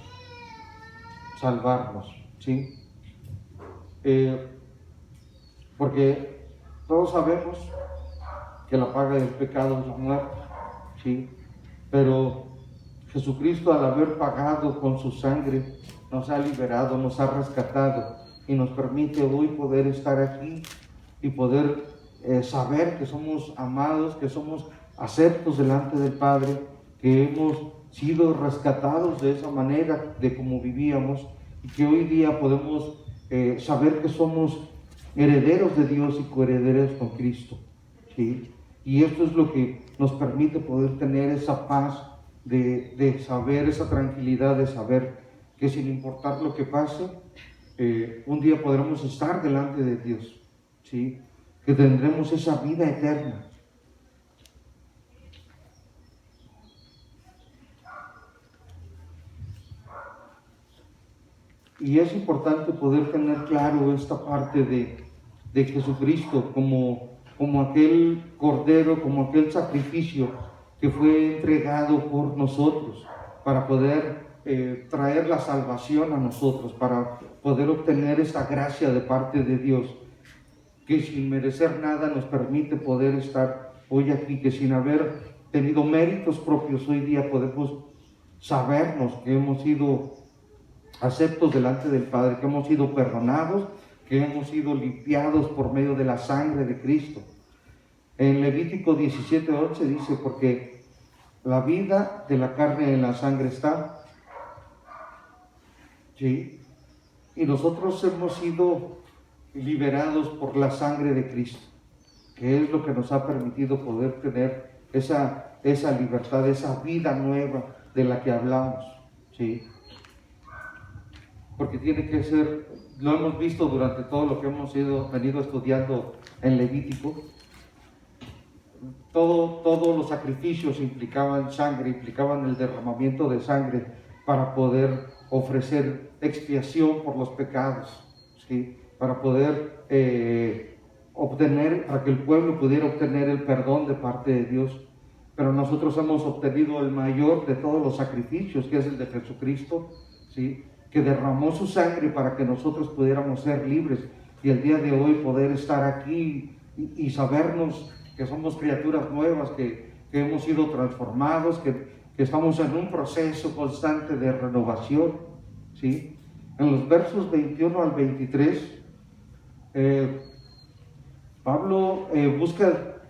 salvarnos, ¿sí? Porque todos sabemos que la paga del pecado es la muerte, ¿sí? Pero Jesucristo, al haber pagado con su sangre, nos ha liberado, nos ha rescatado y nos permite hoy poder estar aquí y poder saber que somos amados, que somos aceptos delante del Padre, que hemos sido rescatados de esa manera de como vivíamos, y que hoy día podemos saber que somos herederos de Dios y coherederos con Cristo, ¿sí? Y esto es lo que nos permite poder tener esa paz de saber, esa tranquilidad de saber que sin importar lo que pase, un día podremos estar delante de Dios, ¿sí? Que tendremos esa vida eterna. Y es importante poder tener claro esta parte de Jesucristo como aquel cordero, como aquel sacrificio que fue entregado por nosotros para poder traer la salvación a nosotros, para poder obtener esta gracia de parte de Dios, que sin merecer nada nos permite poder estar hoy aquí, que sin haber tenido méritos propios hoy día podemos sabernos que hemos sido aceptos delante del Padre, que hemos sido perdonados, que hemos sido limpiados por medio de la sangre de Cristo. En Levítico 17:8 dice: porque la vida de la carne en la sangre está, ¿sí? Y nosotros hemos sido liberados por la sangre de Cristo, que es lo que nos ha permitido poder tener esa libertad, esa vida nueva de la que hablamos, ¿sí? Porque tiene que ser, lo hemos visto durante todo lo que hemos venido estudiando en Levítico, todos los sacrificios implicaban sangre, implicaban el derramamiento de sangre para poder ofrecer expiación por los pecados, ¿sí? Para poder para que el pueblo pudiera obtener el perdón de parte de Dios. Pero nosotros hemos obtenido el mayor de todos los sacrificios, que es el de Jesucristo, ¿sí? Que derramó su sangre para que nosotros pudiéramos ser libres y el día de hoy poder estar aquí y sabernos que somos criaturas nuevas, que hemos sido transformados, que estamos en un proceso constante de renovación, ¿sí? En los versos 21 al 23, Pablo busca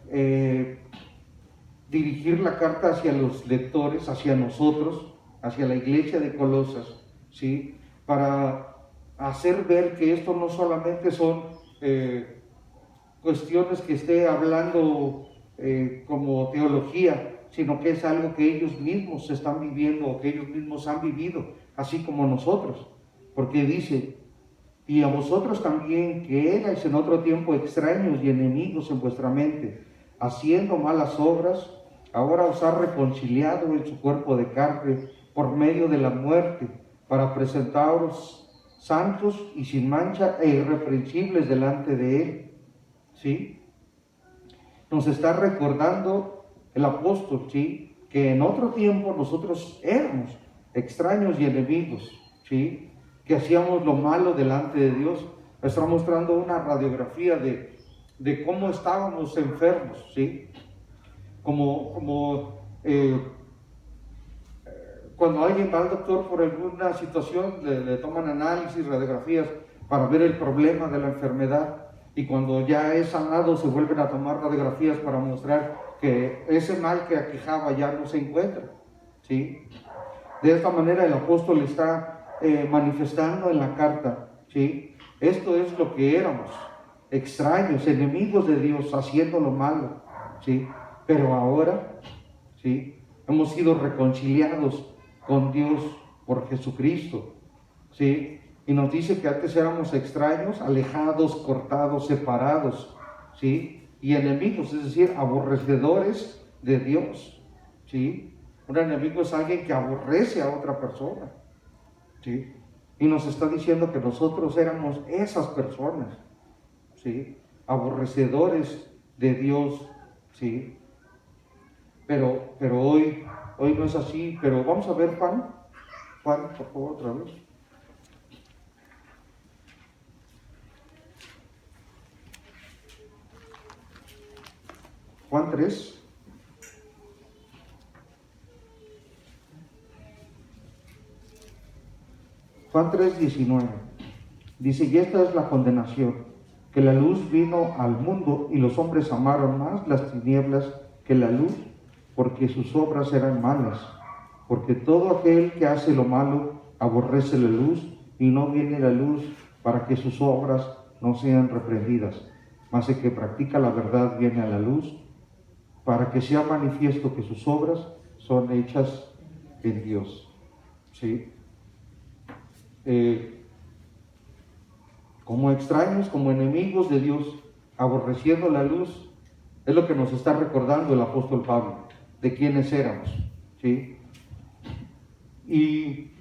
dirigir la carta hacia los lectores, hacia nosotros, hacia la iglesia de Colosas, ¿sí? Para hacer ver que esto no solamente son cuestiones que esté hablando como teología, sino que es algo que ellos mismos están viviendo o que ellos mismos han vivido, así como nosotros. Porque dice, y a vosotros también, que erais en otro tiempo extraños y enemigos en vuestra mente, haciendo malas obras, ahora os ha reconciliado en su cuerpo de carne por medio de la muerte, para presentaros santos y sin mancha e irreprensibles delante de Él. ¿Sí? Nos está recordando el apóstol, ¿sí?, que en otro tiempo nosotros éramos extraños y enemigos, ¿sí?, que hacíamos lo malo delante de Dios. Está mostrando una radiografía de cómo estábamos enfermos, ¿sí? Cuando alguien va al doctor por alguna situación, le toman análisis, radiografías para ver el problema de la enfermedad, y cuando ya es sanado se vuelven a tomar radiografías para mostrar que ese mal que aquejaba ya no se encuentra, ¿sí? De esta manera el apóstol está manifestando en la carta, ¿sí? Esto es lo que éramos, extraños, enemigos de Dios, haciendo lo malo, ¿sí? Pero ahora, ¿sí?, hemos sido reconciliados con Dios por Jesucristo, ¿sí? Y nos dice que antes éramos extraños, alejados, cortados, separados, ¿sí?, y enemigos, es decir, aborrecedores de Dios, ¿sí? Un enemigo es alguien que aborrece a otra persona, ¿sí? Y nos está diciendo que nosotros éramos esas personas, ¿sí?, aborrecedores de Dios, ¿sí? Pero hoy no es así. Pero vamos a ver Juan, por favor, otra vez. Juan 3. Juan 3:19. Dice, y esta es la condenación, que la luz vino al mundo y los hombres amaron más las tinieblas que la luz, porque sus obras eran malas. Porque todo aquel que hace lo malo aborrece la luz y no viene la luz para que sus obras no sean reprendidas. Mas el que practica la verdad viene a la luz para que sea manifiesto que sus obras son hechas en Dios. ¿Sí? Como extraños, como enemigos de Dios, aborreciendo la luz, es lo que nos está recordando el apóstol Pablo, de quiénes éramos, ¿sí? Y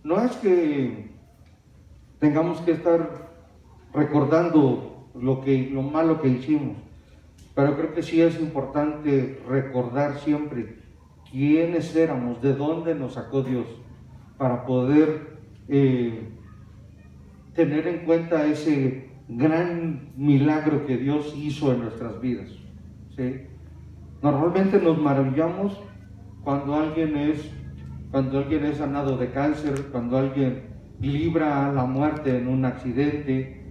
no es que tengamos que estar recordando lo malo que hicimos, pero creo que sí es importante recordar siempre quiénes éramos, de dónde nos sacó Dios, para poder tener en cuenta ese gran milagro que Dios hizo en nuestras vidas, ¿sí? Normalmente nos maravillamos cuando alguien es sanado de cáncer, cuando alguien libra la muerte en un accidente,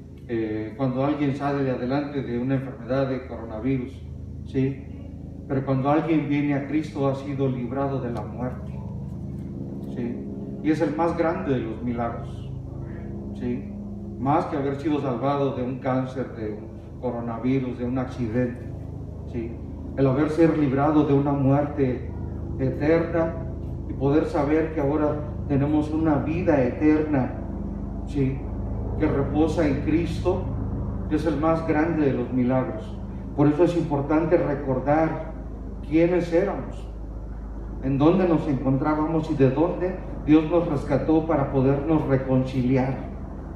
cuando alguien sale adelante de una enfermedad de coronavirus, ¿sí? Pero cuando alguien viene a Cristo ha sido librado de la muerte, ¿sí? Y es el más grande de los milagros, ¿sí? Más que haber sido salvado de un cáncer, de un coronavirus, de un accidente, ¿sí? El haber sido librado de una muerte eterna y poder saber que ahora tenemos una vida eterna, ¿sí?, que reposa en Cristo, que es el más grande de los milagros. Por eso es importante recordar quiénes éramos, en dónde nos encontrábamos y de dónde Dios nos rescató para podernos reconciliar,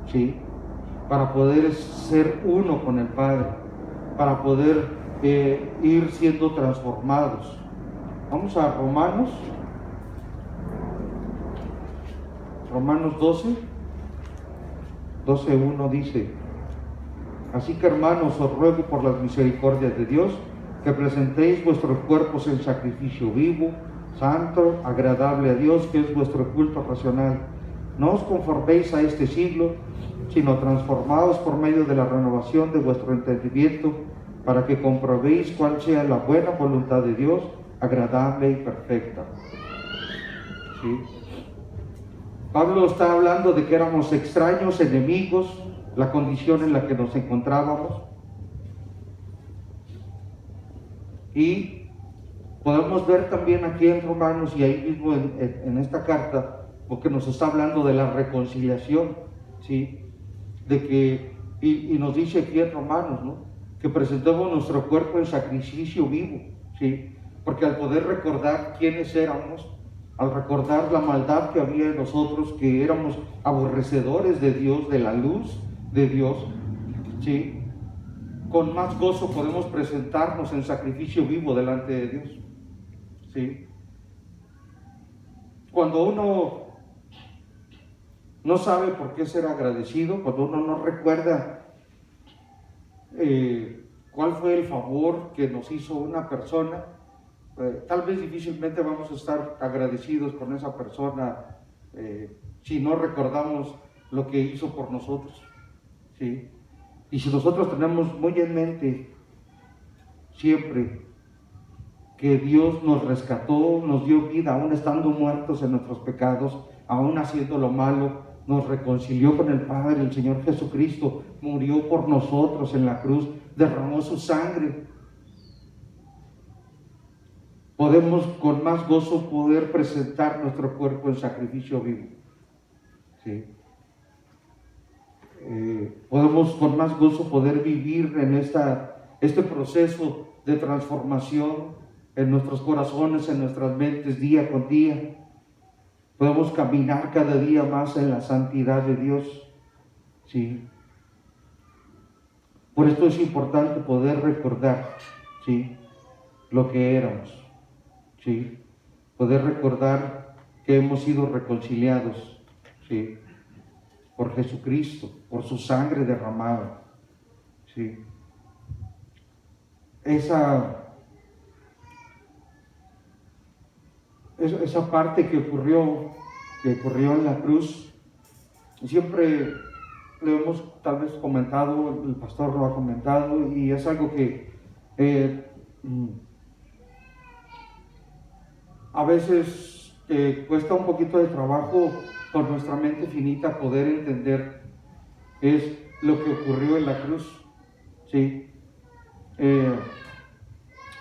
¿sí?, para poder ser uno con el Padre, para poder ir siendo transformados. Vamos a Romanos 12:1 dice, así que hermanos, os ruego por las misericordias de Dios que presentéis vuestros cuerpos en sacrificio vivo, santo, agradable a Dios, que es vuestro culto racional. No os conforméis a este siglo, sino transformaos por medio de la renovación de vuestro entendimiento, para que comprobéis cuál sea la buena voluntad de Dios, agradable y perfecta. ¿Sí? Pablo está hablando de que éramos extraños, enemigos, la condición en la que nos encontrábamos. Y Podemos ver también aquí en Romanos y ahí mismo en esta carta, porque nos está hablando de la reconciliación, ¿sí? De que, y nos dice aquí en Romanos, ¿no? Que presentemos nuestro cuerpo en sacrificio vivo, ¿sí? Porque al poder recordar quiénes éramos, al recordar la maldad que había en nosotros, que éramos aborrecedores de Dios, de la luz de Dios, ¿sí? Con más gozo podemos presentarnos en sacrificio vivo delante de Dios, ¿sí? Cuando uno no sabe por qué ser agradecido, cuando uno no recuerda cuál fue el favor que nos hizo una persona, tal vez difícilmente vamos a estar agradecidos con esa persona si no recordamos lo que hizo por nosotros, ¿sí? Y si nosotros tenemos muy en mente siempre que Dios nos rescató, nos dio vida, aún estando muertos en nuestros pecados, aún haciendo lo malo, nos reconcilió con el Padre, el Señor Jesucristo murió por nosotros en la cruz, derramó su sangre. Podemos con más gozo poder presentar nuestro cuerpo en sacrificio vivo, ¿sí? Podemos con más gozo poder vivir en este proceso de transformación en nuestros corazones, en nuestras mentes, día con día. Podemos caminar cada día más en la santidad de Dios, ¿sí? Por esto es importante poder recordar, ¿sí?, lo que éramos, ¿sí? Poder recordar que hemos sido reconciliados, ¿sí?, por Jesucristo, por su sangre derramada, ¿sí? Esa parte que ocurrió en la cruz, siempre lo hemos tal vez comentado, el pastor lo ha comentado, y es algo que a veces cuesta un poquito de trabajo por nuestra mente finita poder entender, es lo que ocurrió en la cruz, ¿sí?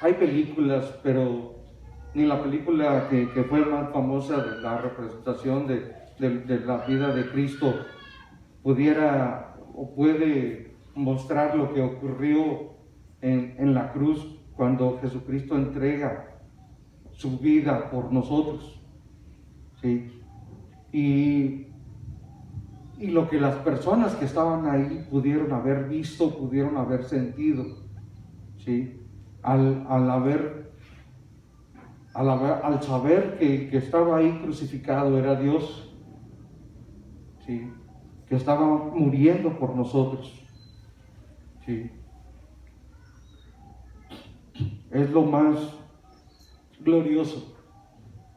Hay películas, pero ni la película que fue más famosa de la representación de la vida de Cristo pudiera o puede mostrar lo que ocurrió en la cruz cuando Jesucristo entrega su vida por nosotros, ¿sí? Y lo que las personas que estaban ahí pudieron haber visto, pudieron haber sentido, ¿sí? Al saber que estaba ahí crucificado, era Dios, ¿sí?, que estaba muriendo por nosotros, ¿sí? Es lo más glorioso,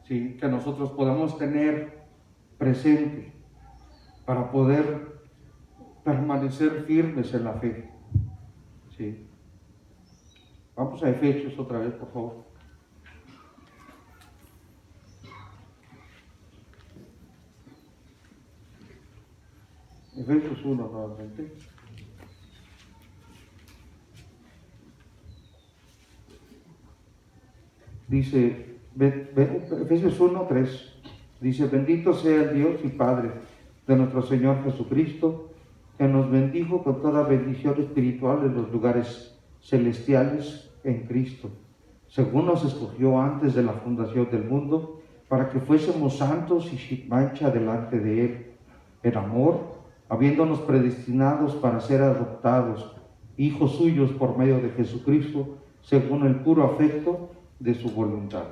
¿sí?, que nosotros podamos tener presente para poder permanecer firmes en la fe, ¿sí? Vamos a Efesios otra vez, por favor. Efesios 1 nuevamente. Dice, Efesios 1:3, dice: bendito sea el Dios y Padre de nuestro Señor Jesucristo, que nos bendijo con toda bendición espiritual en los lugares celestiales en Cristo, según nos escogió antes de la fundación del mundo, para que fuésemos santos y sin mancha delante de Él, en amor, habiéndonos predestinados para ser adoptados, hijos suyos por medio de Jesucristo, según el puro afecto de su voluntad.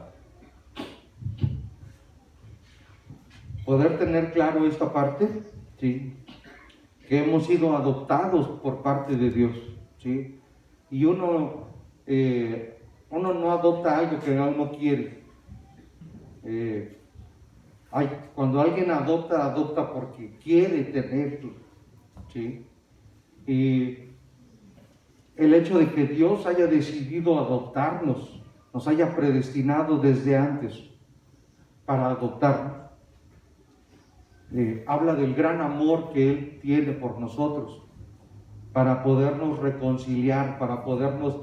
Poder tener claro esta parte, ¿sí?, que hemos sido adoptados por parte de Dios, ¿sí? Y uno no adopta algo que uno quiere. Cuando alguien adopta porque quiere tenerlo, ¿sí? Y el hecho de que Dios haya decidido adoptarnos, nos haya predestinado desde antes para adoptarnos, habla del gran amor que Él tiene por nosotros, para podernos reconciliar, para podernos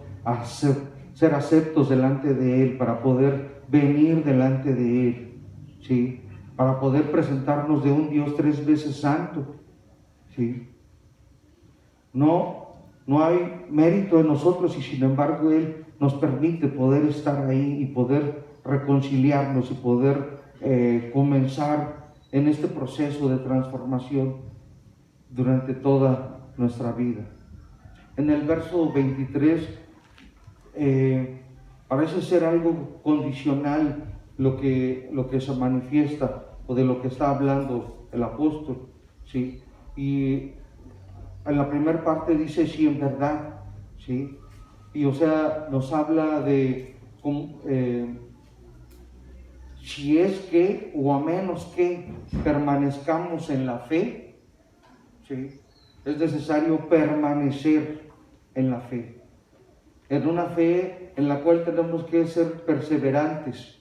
ser aceptos delante de Él, para poder venir delante de Él, ¿sí? Para poder presentarnos de un Dios 3 veces santo, ¿sí? No hay mérito en nosotros y sin embargo Él nos permite poder estar ahí y poder reconciliarnos y poder comenzar en este proceso de transformación durante toda nuestra vida. En el verso 23 parece ser algo condicional lo que se manifiesta o de lo que está hablando el apóstol, ¿sí? Y en la primera parte dice sí, en verdad, ¿sí? Y o sea, nos habla de si es que o a menos que permanezcamos en la fe, ¿sí? Es necesario permanecer en la fe, en una fe en la cual tenemos que ser perseverantes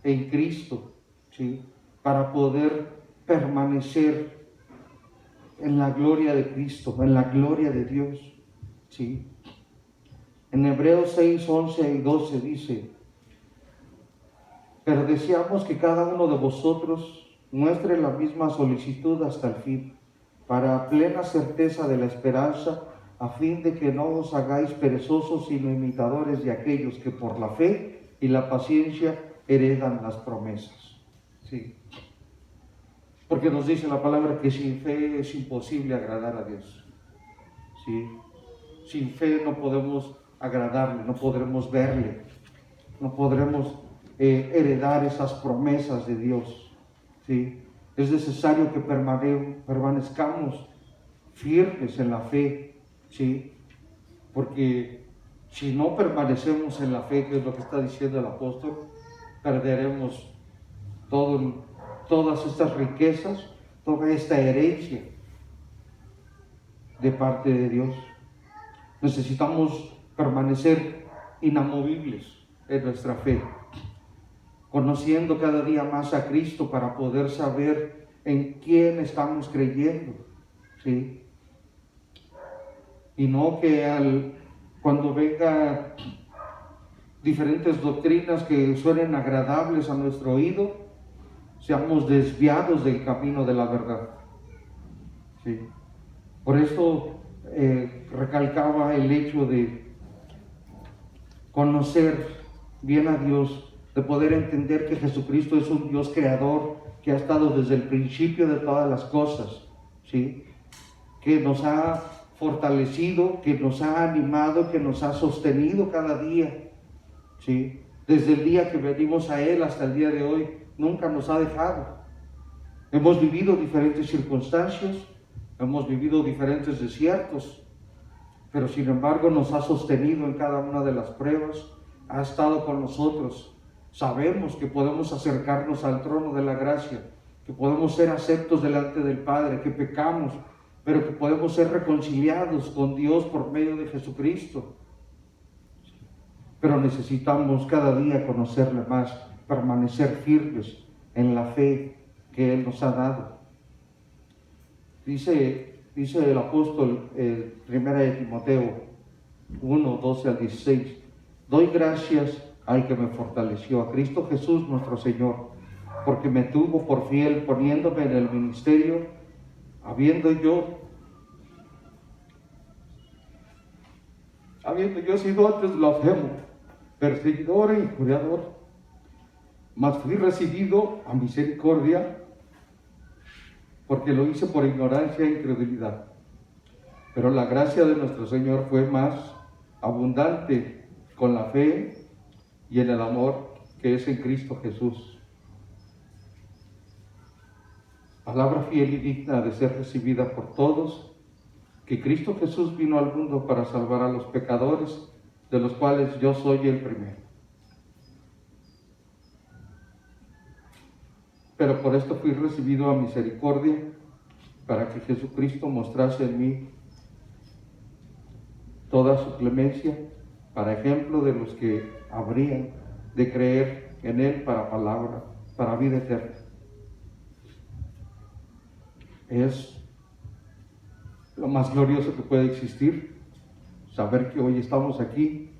en Cristo, ¿sí? Para poder permanecer en la gloria de Cristo, en la gloria de Dios, ¿sí? En Hebreos 6, 11 y 12 dice: pero deseamos que cada uno de vosotros muestre la misma solicitud hasta el fin, para plena certeza de la esperanza, a fin de que no os hagáis perezosos, sino imitadores de aquellos que por la fe y la paciencia heredan las promesas. Sí. Porque nos dice la palabra que sin fe es imposible agradar a Dios. ¿Sí? Sin fe no podemos agradarle, no podremos verle, no podremos heredar esas promesas de Dios. ¿Sí? Es necesario que permanezcamos firmes en la fe, ¿sí? Porque si no permanecemos en la fe, que es lo que está diciendo el apóstol, perderemos todas estas riquezas, toda esta herencia de parte de Dios. Necesitamos permanecer inamovibles en nuestra fe, conociendo cada día más a Cristo para poder saber en quién estamos creyendo, ¿sí? Y no que cuando venga diferentes doctrinas que suenen agradables a nuestro oído, seamos desviados del camino de la verdad, ¿sí? Por eso recalcaba el hecho de conocer bien a Dios, de poder entender que Jesucristo es un Dios creador, que ha estado desde el principio de todas las cosas, ¿sí? Que nos ha fortalecido, que nos ha animado, que nos ha sostenido cada día, ¿sí? Desde el día que venimos a Él hasta el día de hoy, nunca nos ha dejado. Hemos vivido diferentes circunstancias, hemos vivido diferentes desiertos, pero sin embargo nos ha sostenido en cada una de las pruebas, ha estado con nosotros. Sabemos que podemos acercarnos al trono de la gracia, que podemos ser aceptos delante del Padre, que pecamos, pero que podemos ser reconciliados con Dios por medio de Jesucristo. Pero necesitamos cada día conocerle más, permanecer firmes en la fe que Él nos ha dado. Dice el apóstol, 1 de Timoteo 1, 12 al 16, doy gracias al que me fortaleció, a Cristo Jesús nuestro Señor, porque me tuvo por fiel poniéndome en el ministerio, habiendo yo sido antes blasfemo, perseguidor e injuriador, mas fui recibido a misericordia, porque lo hice por ignorancia e incredulidad. Pero la gracia de nuestro Señor fue más abundante con la fe y en el amor que es en Cristo Jesús. Palabra fiel y digna de ser recibida por todos, que Cristo Jesús vino al mundo para salvar a los pecadores, de los cuales yo soy el primero. Pero por esto fui recibido a misericordia, para que Jesucristo mostrase en mí toda su clemencia, para ejemplo de los que habrían de creer en Él para vida eterna. Es lo más glorioso que puede existir, saber que hoy estamos aquí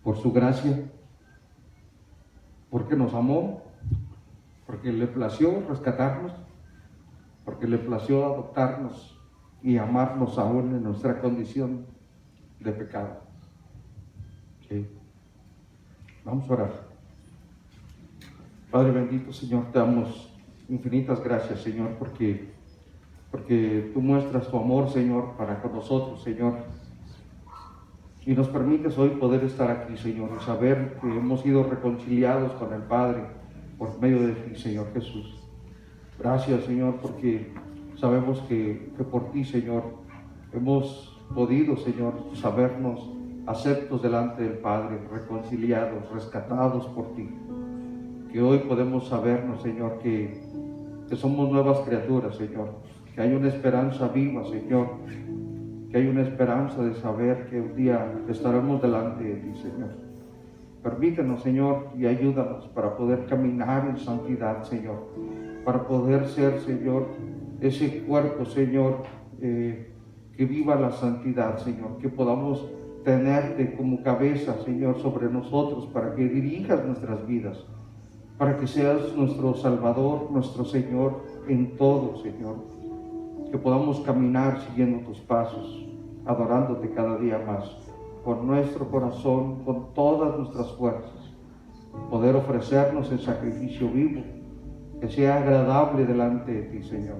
por su gracia, porque nos amó, porque le plació rescatarnos, porque le plació adoptarnos y amarnos aún en nuestra condición de pecado. ¿Sí? Vamos a orar. Padre bendito, Señor, te damos infinitas gracias, Señor, porque tú muestras tu amor, Señor, para con nosotros, Señor, y nos permites hoy poder estar aquí, Señor, y saber que hemos sido reconciliados con el Padre por medio de ti, Señor Jesús. Gracias, Señor, porque sabemos que por ti, Señor, hemos podido, Señor, sabernos aceptos delante del Padre, reconciliados, rescatados por ti. Que hoy podemos sabernos, Señor, que somos nuevas criaturas, Señor, que hay una esperanza viva, Señor, que hay una esperanza de saber que un día estaremos delante de ti, Señor. Permítenos, Señor, y ayúdanos para poder caminar en santidad, Señor, para poder ser, Señor, ese cuerpo, Señor, que viva la santidad, Señor, que podamos tenerte como cabeza, Señor, sobre nosotros, para que dirijas nuestras vidas, para que seas nuestro Salvador, nuestro Señor en todo, Señor, que podamos caminar siguiendo tus pasos, adorándote cada día más, con nuestro corazón, con todas nuestras fuerzas, poder ofrecernos en sacrificio vivo, que sea agradable delante de ti, Señor,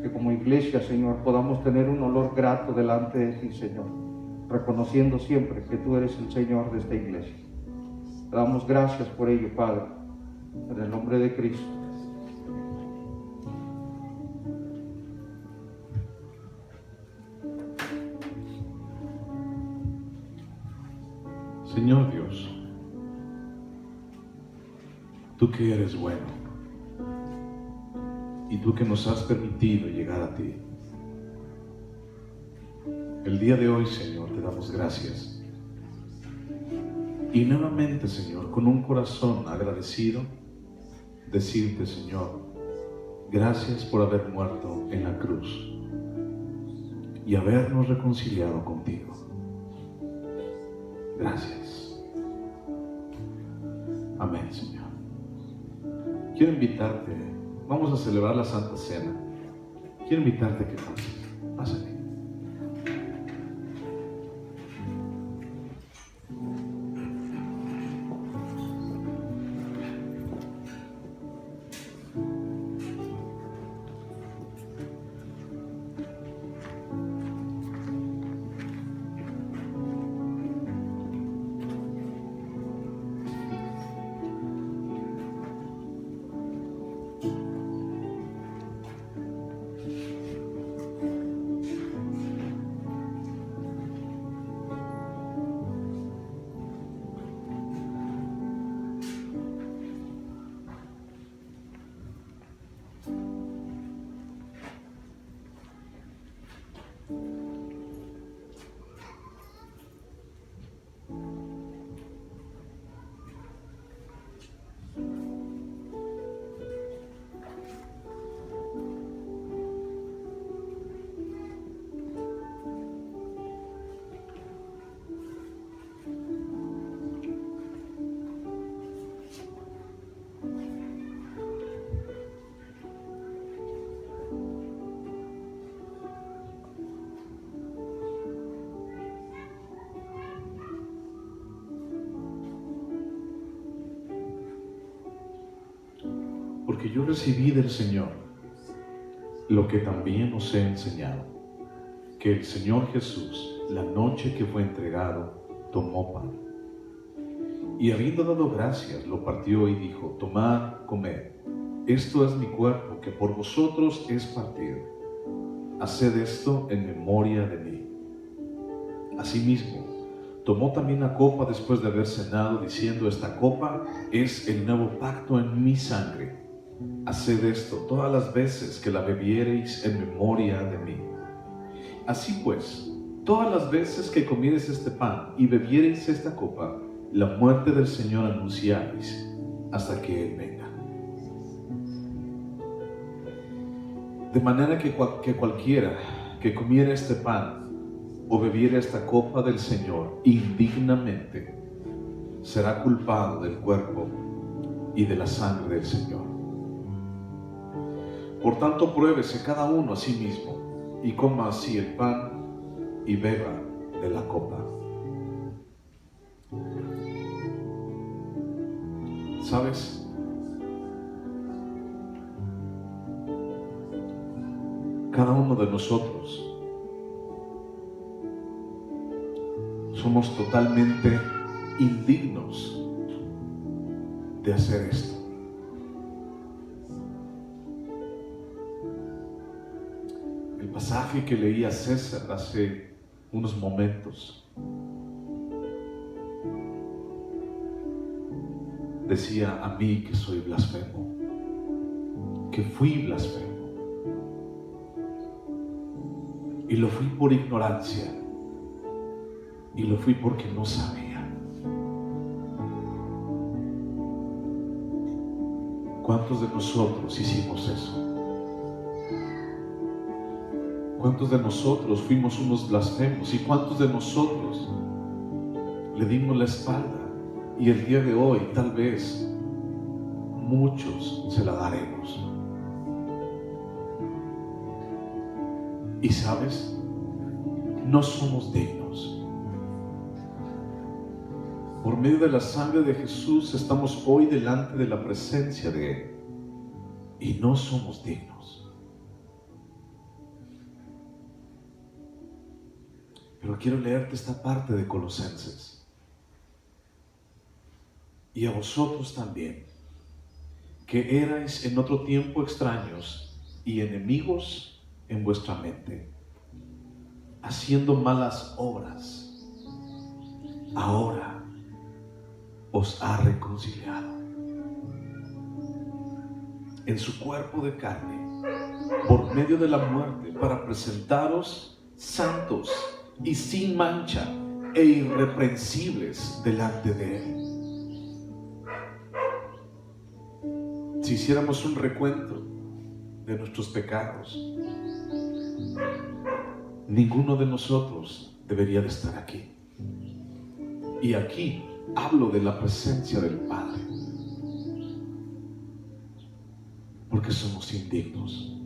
que como iglesia, Señor, podamos tener un olor grato delante de ti, Señor, reconociendo siempre que tú eres el Señor de esta iglesia. Te damos gracias por ello, Padre, en el nombre de Cristo. Señor Dios, tú que eres bueno y tú que nos has permitido llegar a ti, el día de hoy, Señor, te damos gracias. Y nuevamente, Señor, con un corazón agradecido, decirte, Señor, gracias por haber muerto en la cruz y habernos reconciliado contigo. Gracias. Amén, Señor. Quiero invitarte, vamos a celebrar la Santa Cena. Quiero invitarte a que pases. Pásale. Porque yo recibí del Señor lo que también os he enseñado, que el Señor Jesús, la noche que fue entregado, tomó pan, y habiendo dado gracias, lo partió y dijo: tomad, comed, esto es mi cuerpo, que por vosotros es partido. Haced esto en memoria de mí. Asimismo, tomó también la copa después de haber cenado, diciendo: esta copa es el nuevo pacto en mi sangre. Haced esto todas las veces que la bebiereis en memoria de mí. Así pues, todas las veces que comiereis este pan y bebiereis esta copa, la muerte del Señor anunciáis hasta que Él venga. De manera que cualquiera que comiera este pan o bebiera esta copa del Señor indignamente, será culpado del cuerpo y de la sangre del Señor. Por tanto, pruébese cada uno a sí mismo y coma así el pan y beba de la copa. ¿Sabes? Cada uno de nosotros somos totalmente indignos de hacer esto. El pasaje que leía César hace unos momentos decía: a mí que soy blasfemo, que fui blasfemo, y lo fui por ignorancia, y lo fui porque no sabía. ¿Cuántos de nosotros hicimos eso? ¿Cuántos de nosotros fuimos unos blasfemos? ¿Y cuántos de nosotros le dimos la espalda? Y el día de hoy, tal vez, muchos se la daremos. Y sabes, no somos dignos. Por medio de la sangre de Jesús estamos hoy delante de la presencia de Él. Y no somos dignos. Pero quiero leerte esta parte de Colosenses. Y a vosotros también, que erais en otro tiempo extraños y enemigos en vuestra mente, haciendo malas obras, ahora os ha reconciliado en su cuerpo de carne por medio de la muerte, para presentaros santos y sin mancha e irreprensibles delante de Él. Si hiciéramos un recuento de nuestros pecados, ninguno de nosotros debería de estar aquí. Y aquí hablo de la presencia del Padre, porque somos indignos.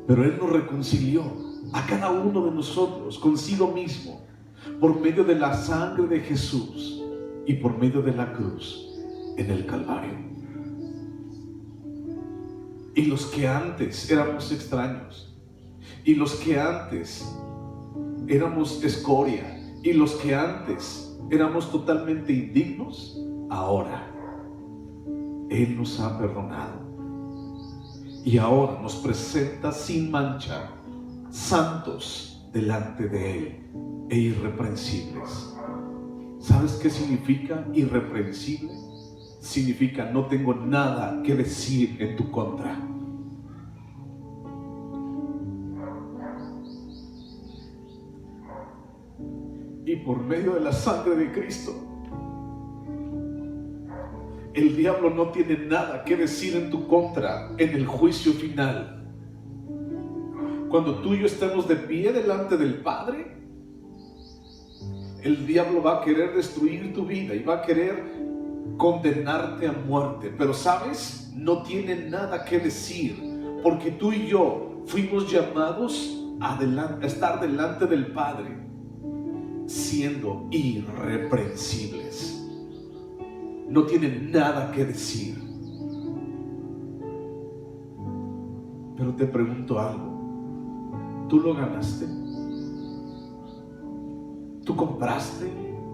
Pero Él nos reconcilió a cada uno de nosotros consigo mismo por medio de la sangre de Jesús y por medio de la cruz en el Calvario. Y los que antes éramos extraños, y los que antes éramos escoria, y los que antes éramos totalmente indignos, ahora Él nos ha perdonado y ahora nos presenta sin mancha, santos delante de Él e irreprensibles. ¿Sabes qué significa irreprensible? Significa no tengo nada que decir en tu contra. Y por medio de la sangre de Cristo, el diablo no tiene nada que decir en tu contra en el juicio final. Cuando tú y yo estemos de pie delante del Padre, el diablo va a querer destruir tu vida y va a querer condenarte a muerte. Pero ¿sabes? No tiene nada que decir, porque tú y yo fuimos llamados a estar delante del Padre siendo irreprensibles. No tiene nada que decir. Pero te pregunto algo: ¿tú lo ganaste? ¿Tú compraste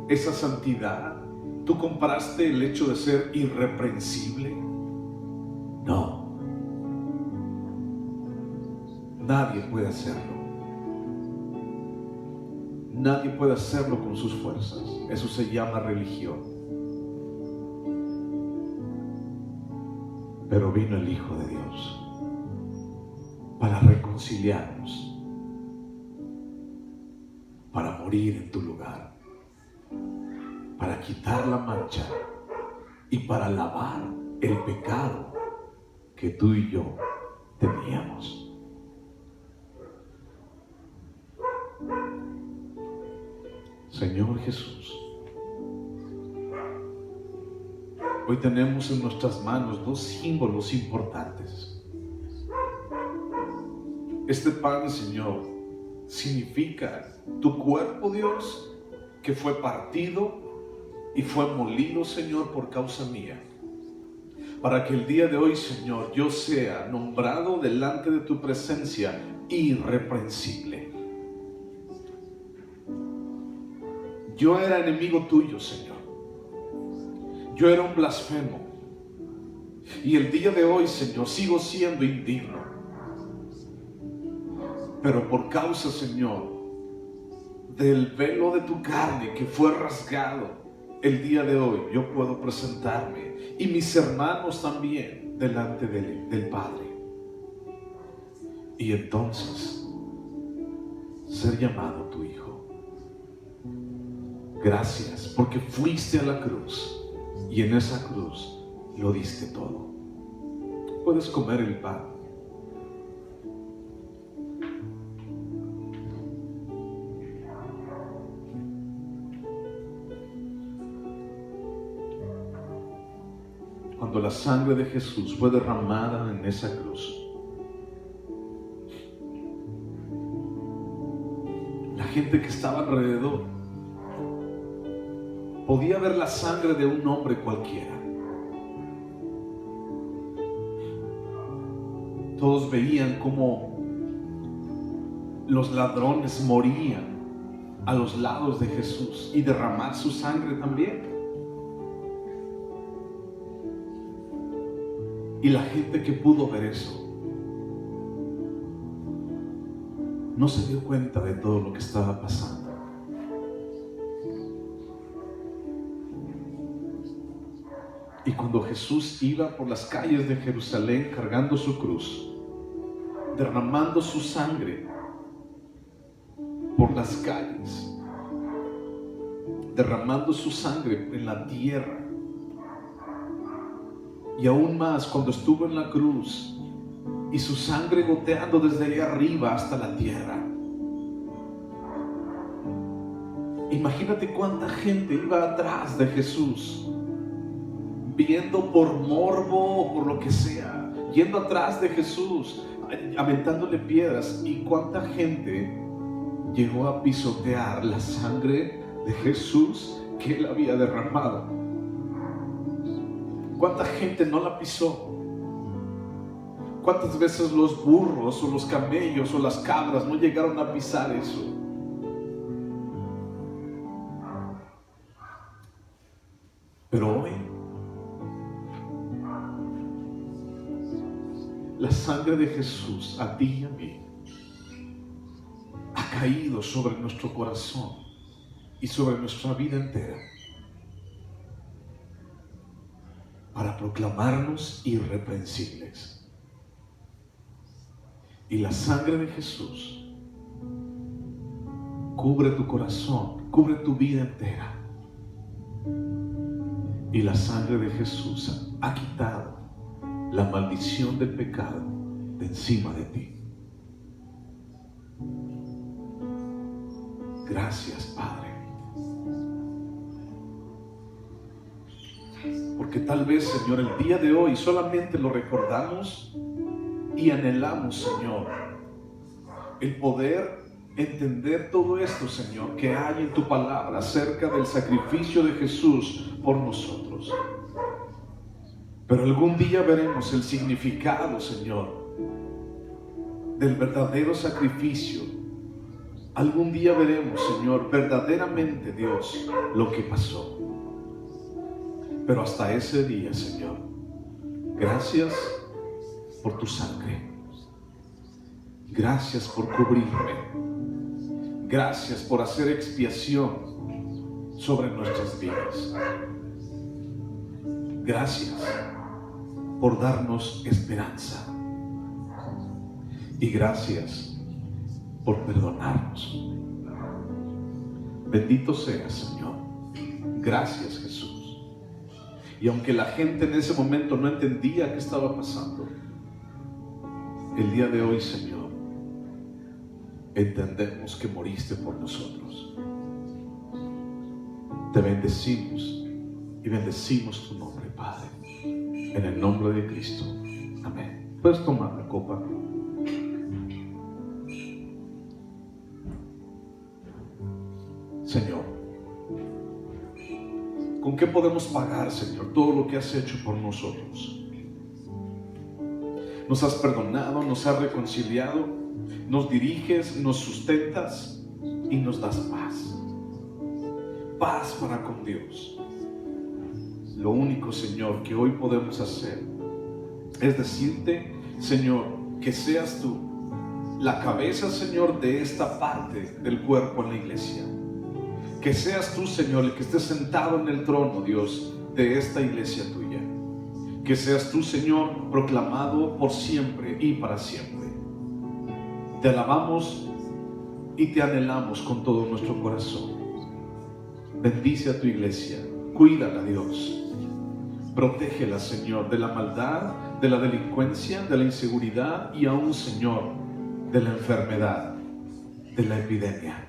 esa santidad? ¿Tú compraste el hecho de ser irreprensible? No. Nadie puede hacerlo. Nadie puede hacerlo con sus fuerzas. Eso se llama religión. Pero vino el Hijo de Dios para reconciliarnos, para morir en tu lugar, para quitar la mancha y para lavar el pecado que tú y yo teníamos. Señor Jesús, Hoy tenemos en nuestras manos dos símbolos importantes. Este pan, Señor, significa tu cuerpo, Dios, que fue partido y fue molido, Señor, por causa mía, para que el día de hoy, Señor, yo sea nombrado delante de tu presencia irreprensible. Yo era enemigo tuyo, Señor. Yo era un blasfemo. Y el día de hoy, Señor, sigo siendo indigno. Pero por causa, Señor, del velo de tu carne que fue rasgado, el día de hoy yo puedo presentarme, y mis hermanos también, delante del Padre. Y entonces ser llamado tu Hijo. Gracias, porque fuiste a la cruz y en esa cruz lo diste todo. Puedes comer el pan. Cuando la sangre de Jesús fue derramada en esa cruz, la gente que estaba alrededor podía ver la sangre de un hombre cualquiera. Todos veían cómo los ladrones morían a los lados de Jesús y derramar su sangre también. Y la gente que pudo ver eso no se dio cuenta de todo lo que estaba pasando. Y cuando Jesús iba por las calles de Jerusalén cargando su cruz, derramando su sangre por las calles, derramando su sangre en la tierra, y aún más cuando estuvo en la cruz y su sangre goteando desde ahí arriba hasta la tierra. Imagínate cuánta gente iba atrás de Jesús, viendo por morbo o por lo que sea, yendo atrás de Jesús, aventándole piedras. Y cuánta gente llegó a pisotear la sangre de Jesús que él había derramado. ¿Cuánta gente no la pisó? ¿Cuántas veces los burros o los camellos o las cabras no llegaron a pisar eso? Pero hoy la sangre de Jesús a ti y a mí ha caído sobre nuestro corazón y sobre nuestra vida entera, para proclamarnos irreprensibles. Y la sangre de Jesús cubre tu corazón, cubre tu vida entera. Y la sangre de Jesús ha quitado la maldición del pecado de encima de ti. Gracias, Padre. Porque tal vez, Señor, el día de hoy solamente lo recordamos y anhelamos, Señor, el poder entender todo esto, Señor, que hay en tu palabra acerca del sacrificio de Jesús por nosotros. Pero algún día veremos el significado, Señor, del verdadero sacrificio. Algún día veremos, Señor, verdaderamente, Dios, lo que pasó. Pero hasta ese día, Señor, gracias por tu sangre. Gracias por cubrirme. Gracias por hacer expiación sobre nuestras vidas. Gracias por darnos esperanza. Y gracias por perdonarnos. Bendito seas, Señor. Gracias, Jesús. Y aunque la gente en ese momento no entendía qué estaba pasando, el día de hoy, Señor, entendemos que moriste por nosotros. Te bendecimos y bendecimos tu nombre, Padre. En el nombre de Cristo. Amén. Puedes tomar la copa. Señor, ¿con qué podemos pagar, Señor, todo lo que has hecho por nosotros? Nos has perdonado, nos has reconciliado, nos diriges, nos sustentas y nos das paz. Paz para con Dios. Lo único, Señor, que hoy podemos hacer es decirte, Señor, que seas tú la cabeza, Señor, de esta parte del cuerpo en la iglesia. Que seas tú, Señor, el que esté sentado en el trono, Dios, de esta iglesia tuya. Que seas tú, Señor, proclamado por siempre y para siempre. Te alabamos y te anhelamos con todo nuestro corazón. Bendice a tu iglesia, cuídala, Dios. Protégela, Señor, de la maldad, de la delincuencia, de la inseguridad y aún, Señor, de la enfermedad, de la epidemia.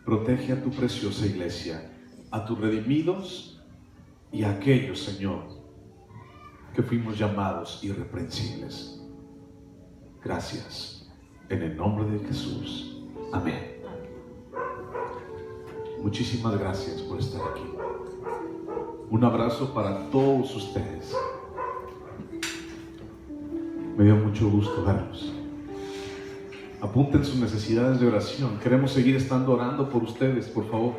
Protege a tu preciosa iglesia, a tus redimidos y a aquellos, Señor, que fuimos llamados irreprensibles. Gracias. En el nombre de Jesús. Amén. Muchísimas gracias por estar aquí. Un abrazo para todos ustedes. Me dio mucho gusto verlos. Apunten sus necesidades de oración. Queremos seguir estando orando por ustedes, por favor.